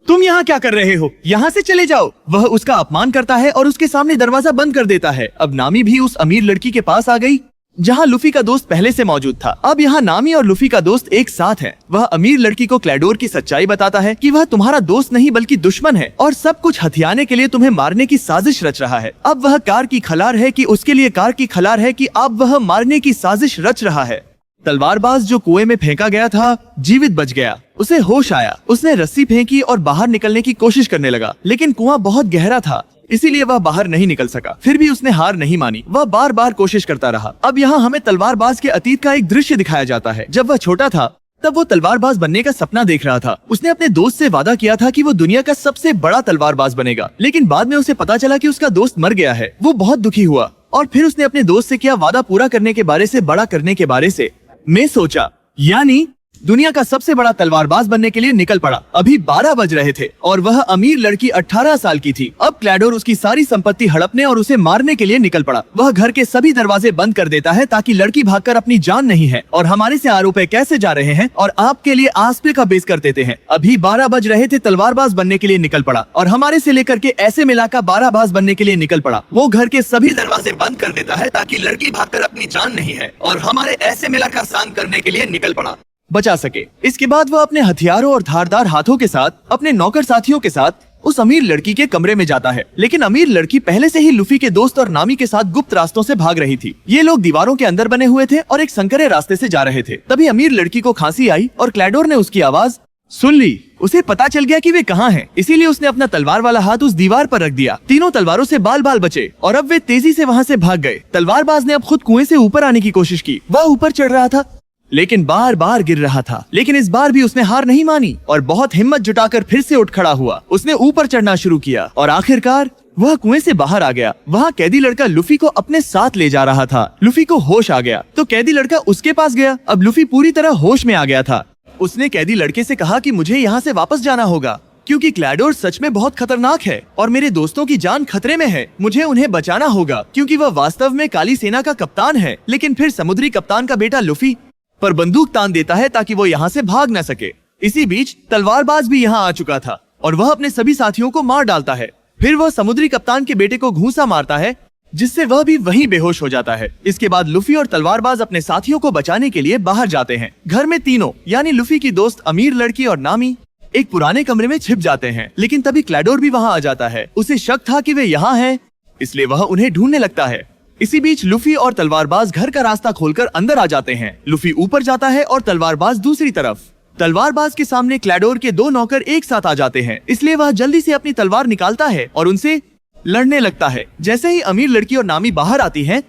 तुम यहाँ क्या कर रहे हो? यहाँ से चले जाओ। वह उसका अपमान करता है और उसके सामने दरवाजा बंद कर देता है। अब नामी भी उस अमीर लड़की के पास आ गई जहाँ लूफी का दोस्त पहले से मौजूद था। अब यहाँ नामी और लूफी का दोस्त एक साथ है। वह अमीर लड़की को क्लैडोर की सच्चाई बताता है कि वह तुम्हारा दोस्त नहीं बल्कि दुश्मन है और सब कुछ हथियाने के लिए तुम्हें मारने की साजिश रच रहा है। अब वह कार की खलार है कि उसके लिए कार की खलार है कि अब वह मारने की साजिश रच रहा है। तलवारबाज जो कुएं में फेंका गया था जीवित बच गया। उसे होश आया। उसने रस्सी फेंकी और बाहर निकलने की कोशिश करने लगा, लेकिन कुआं बहुत गहरा था, इसीलिए वह बाहर नहीं निकल सका। फिर भी उसने हार नहीं मानी। वह बार बार कोशिश करता रहा। अब यहाँ हमें तलवारबाज के अतीत का एक दृश्य दिखाया जाता है। जब वह छोटा था तब वो तलवारबाज बनने का सपना देख रहा था। उसने अपने दोस्त से वादा किया था कि वो दुनिया का सबसे बड़ा तलवारबाज बनेगा, लेकिन बाद में उसे पता चला कि उसका दोस्त मर गया है। वो बहुत दुखी हुआ और फिर उसने अपने दोस्त से किया वादा पूरा करने के बारे से, बड़ा करने के बारे से में सोचा, यानी दुनिया का सबसे बड़ा तलवारबाज बनने के लिए निकल पड़ा। अभी 12 बज रहे थे और वह अमीर लड़की 18 साल की थी। अब क्लैडोर उसकी सारी संपत्ति हड़पने और उसे मारने के लिए निकल पड़ा। वह घर के सभी दरवाजे बंद कर देता है ताकि लड़की भागकर अपनी जान नहीं है और हमारे से आरोप कैसे जा रहे हैं और आपके लिए आस्पे का बेस कर देते हैं। अभी 12 बज रहे थे, तलवारबाज बनने के लिए निकल पड़ा और हमारे से लेकर के ऐसे मिलाकर 12 बाज बनने के लिए निकल पड़ा। वो घर के सभी दरवाजे बंद कर देता है ताकि लड़की भागकर अपनी जान नहीं है और हमारे ऐसे मिलाकर शांत करने के लिए निकल पड़ा, बचा सके। इसके बाद वह अपने हथियारों और धारदार हाथों के साथ अपने नौकर साथियों के साथ उस अमीर लड़की के कमरे में जाता है। लेकिन अमीर लड़की पहले से ही लूफी के दोस्त और नामी के साथ गुप्त रास्तों से भाग रही थी। ये लोग दीवारों के अंदर बने हुए थे और एक संकरे रास्ते से जा रहे थे। तभी अमीर लड़की को खांसी आई और क्लैडोर ने उसकी आवाज सुन ली। उसे पता चल गया कि वे कहाँ हैं, इसीलिए उसने अपना तलवार वाला हाथ उस दीवार पर रख दिया। तीनों तलवारों से बाल बाल बचे और अब वे तेजी से वहाँ से भाग गए। तलवारबाज ने अब खुद कुएं से ऊपर आने की कोशिश की। वह ऊपर चढ़ रहा था लेकिन बार बार गिर रहा था, लेकिन इस बार भी उसने हार नहीं मानी और बहुत हिम्मत जुटाकर फिर से उठ खड़ा हुआ। उसने ऊपर चढ़ना शुरू किया और आखिरकार वह कुएं से बाहर आ गया। वहाँ कैदी लड़का लूफी को अपने साथ ले जा रहा था। लूफी को होश आ गया तो कैदी लड़का उसके पास गया। अब लूफी पूरी तरह होश में आ गया था। उसने कैदी लड़के से कहा कि मुझे यहाँ से वापस जाना होगा क्योंकि क्लैडोर सच में बहुत खतरनाक है और मेरे दोस्तों की जान खतरे में है। मुझे उन्हें बचाना होगा क्योंकि वह वास्तव में काली सेना का कप्तान है। लेकिन फिर समुद्री कप्तान का बेटा लूफी पर बंदूक तान देता है ताकि वो यहाँ से भाग न सके। इसी बीच तलवारबाज भी यहाँ आ चुका था और वह अपने सभी साथियों को मार डालता है। फिर वह समुद्री कप्तान के बेटे को घूंसा मारता है जिससे वह भी वहीं बेहोश हो जाता है। इसके बाद लूफी और तलवारबाज अपने साथियों को बचाने के लिए बाहर जाते हैं। घर में तीनों यानी लूफी की दोस्त अमीर लड़की और नामी एक पुराने कमरे में छिप जाते हैं। लेकिन तभी क्लैडोर भी वहाँ आ जाता है। उसे शक था कि वे यहाँ हैं, इसलिए वह उन्हें ढूंढने लगता है। इसी बीच लूफी और तलवारबाज घर का रास्ता खोलकर अंदर आ जाते हैं। लूफी ऊपर जाता है और तलवारबाज दूसरी तरफ। तलवारबाज के सामने क्लैडोर के दो नौकर एक साथ आ जाते हैं, इसलिए वह जल्दी से अपनी तलवार निकालता है और उनसे लड़ने लगता है। जैसे ही अमीर लड़की और नामी बाहर आती हैं,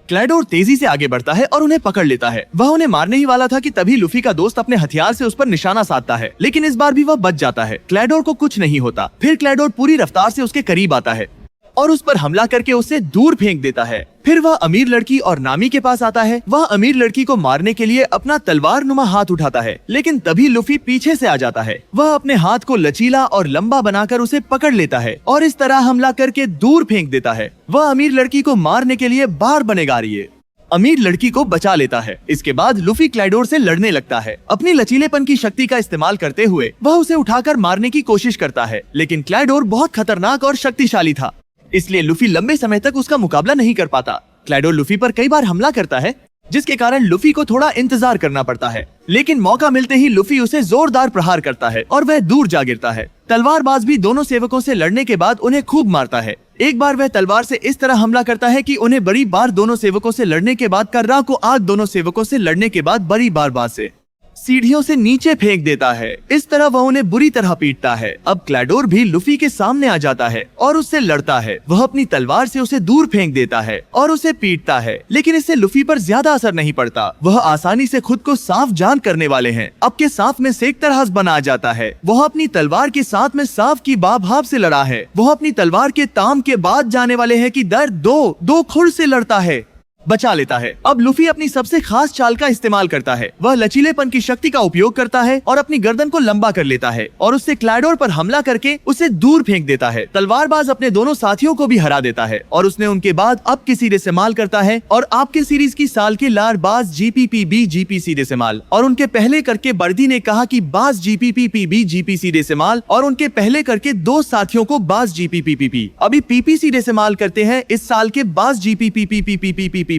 क्लैडोर तेजी से आगे बढ़ता है और उन्हें पकड़ लेता है। वह उन्हें मारने ही वाला था कि तभी लूफी का दोस्त अपने हथियार से उस पर निशाना साधता है, लेकिन इस बार भी वह बच जाता है। क्लैडोर को कुछ नहीं होता। फिर क्लैडोर पूरी रफ्तार से उसके करीब आता है और उस पर हमला करके उसे दूर फेंक देता है। फिर वह अमीर लड़की और नामी के पास आता है। वह अमीर लड़की को मारने के लिए अपना तलवार नुमा हाथ उठाता है, लेकिन तभी लूफी पीछे से आ जाता है। वह अपने हाथ को लचीला और लंबा बनाकर उसे पकड़ लेता है और इस तरह हमला करके दूर फेंक देता है। वह अमीर लड़की को मारने के लिए बार बनेगा रही है। अमीर लड़की को बचा लेता है। इसके बाद लूफी क्लाइडोर से लड़ने लगता है। अपनी लचीलेपन की शक्ति का इस्तेमाल करते हुए वह उसे उठाकर मारने की कोशिश करता है, लेकिन क्लाइडोर बहुत खतरनाक और शक्तिशाली था, इसलिए लूफी लंबे समय तक उसका मुकाबला नहीं कर पाता। क्लाइडोर लूफी पर कई बार हमला करता है, जिसके कारण लूफी को थोड़ा इंतजार करना पड़ता है, लेकिन मौका मिलते ही लूफी उसे जोरदार प्रहार करता है और वह दूर जा गिरता है। तलवारबाज भी दोनों सेवकों से लड़ने के बाद उन्हें खूब मारता है। एक बार वह तलवार से इस तरह हमला करता है कि उन्हें बड़ी बार दोनों सेवकों से लड़ने के बाद कर्रा को आग दोनों सेवकों से लड़ने के बाद बड़ी बार बाज से सीढ़ियों से नीचे फेंक देता है। इस तरह वह उन्हें बुरी तरह पीटता है। अब क्लाइडोर भी लूफी के सामने आ जाता है और उससे लड़ता है। वह अपनी तलवार से उसे दूर फेंक देता है और उसे पीटता है, लेकिन इससे लूफी पर ज्यादा असर नहीं पड़ता। वह आसानी से खुद को साफ जान करने वाले हैं। अब के सांप में से एक तरह बना जाता है। वह अपनी तलवार के साथ में सांप की भाप से लड़ा है। वह अपनी तलवार के ताम के बाद जाने वाले है कि दर्द दो खुर से लड़ता है, बचा लेता है। अब लूफी अपनी सबसे खास चाल का इस्तेमाल करता है। वह लचीलेपन की शक्ति का उपयोग करता है और अपनी गर्दन को लंबा कर लेता है और उससे क्लाइडोर पर हमला करके उसे दूर फेंक देता है। तलवारबाज अपने दोनों साथियों को भी हरा देता है और उसने उनके बाद अब की सीरीज इस्तेमाल करता है और आपके सीरीज की साल के लारबाज GPPB GP सीरीज इस्तेमाल और उनके पहले करके बर्दी ने कहा कि बाज GPPB GP सीरीज इस्तेमाल और उनके पहले करके दो साथियों को बाज GPPB अभी PP सीरीज इस्तेमाल करते हैं। इस साल के बाज GPPB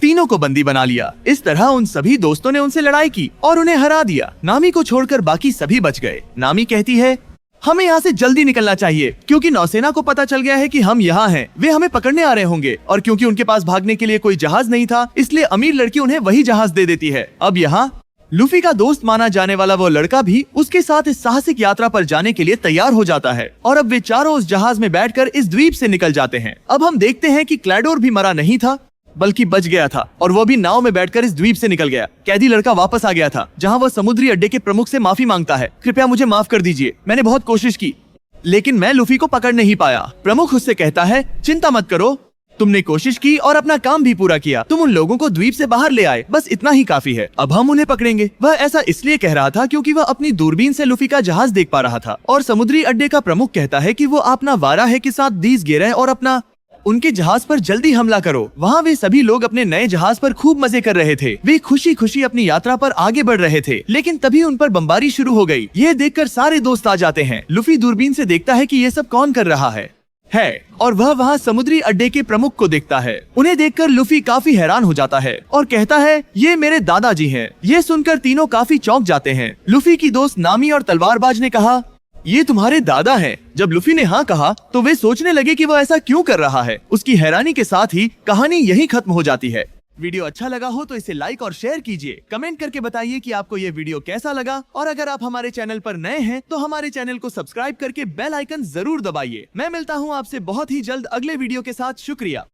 तीनों को बंदी बना लिया। इस तरह उन सभी दोस्तों ने उनसे लड़ाई की और उन्हें हरा दिया। नामी को छोड़कर बाकी सभी बच गए। नामी कहती है, हमें यहाँ से जल्दी निकलना चाहिए क्योंकि नौसेना को पता चल गया है कि हम यहाँ हैं। वे हमें पकड़ने आ रहे होंगे और क्योंकि उनके पास भागने के लिए कोई जहाज नहीं था, इसलिए अमीर लड़की उन्हें वही जहाज दे देती है। अब यहाँ लूफी का दोस्त माना जाने वाला वो लड़का भी उसके साथ इस साहसिक यात्रा पर जाने के लिए तैयार हो जाता है और अब वे चारों उस जहाज में बैठकर इस द्वीप से निकल जाते हैं। अब हम देखते हैं कि क्लाइडोर भी मरा नहीं था बल्कि बच गया था और वो भी नाव में बैठकर इस द्वीप से निकल गया। कैदी लड़का वापस आ गया था, जहां वह समुद्री अड्डे के प्रमुख से माफी मांगता है। कृपया मुझे माफ कर दीजिए, मैंने बहुत कोशिश की लेकिन मैं लूफी को पकड़ नहीं पाया। प्रमुख उससे कहता है, चिंता मत करो, तुमने कोशिश की और अपना काम भी पूरा किया। तुम उन लोगों को द्वीप से बाहर ले आए, बस इतना ही काफी है। अब हम उन्हें पकड़ेंगे। वह ऐसा इसलिए कह रहा था क्योंकि वह अपनी दूरबीन से लूफी का जहाज देख पा रहा था और समुद्री अड्डे का प्रमुख कहता है कि वो अपना वारा है के साथ दीस गिरे और अपना उनके जहाज पर जल्दी हमला करो। वहाँ वे सभी लोग अपने नए जहाज पर खूब मजे कर रहे थे। वे खुशी खुशी अपनी यात्रा पर आगे बढ़ रहे थे, लेकिन तभी उन पर बमबारी शुरू हो गई। ये देखकर सारे दोस्त आ जाते हैं। लूफी दूरबीन से देखता है कि ये सब कौन कर रहा है और वह वहाँ समुद्री अड्डे के प्रमुख को देखता है। उन्हें देखकर लूफी काफी हैरान हो जाता है और कहता है, ये मेरे दादाजी हैं। ये सुनकर तीनों काफी चौंक जाते हैं। लूफी की दोस्त नामी और तलवारबाज ने कहा, ये तुम्हारे दादा हैं। जब लूफी ने हाँ कहा तो वे सोचने लगे कि वह ऐसा क्यों कर रहा है। उसकी हैरानी के साथ ही कहानी यहीं खत्म हो जाती है। वीडियो अच्छा लगा हो तो इसे लाइक और शेयर कीजिए। कमेंट करके बताइए कि आपको ये वीडियो कैसा लगा और अगर आप हमारे चैनल पर नए हैं तो हमारे चैनल को सब्सक्राइब करके बेल आइकन जरूर दबाइए। मैं मिलता हूँ आपसे बहुत ही जल्द अगले वीडियो के साथ। शुक्रिया।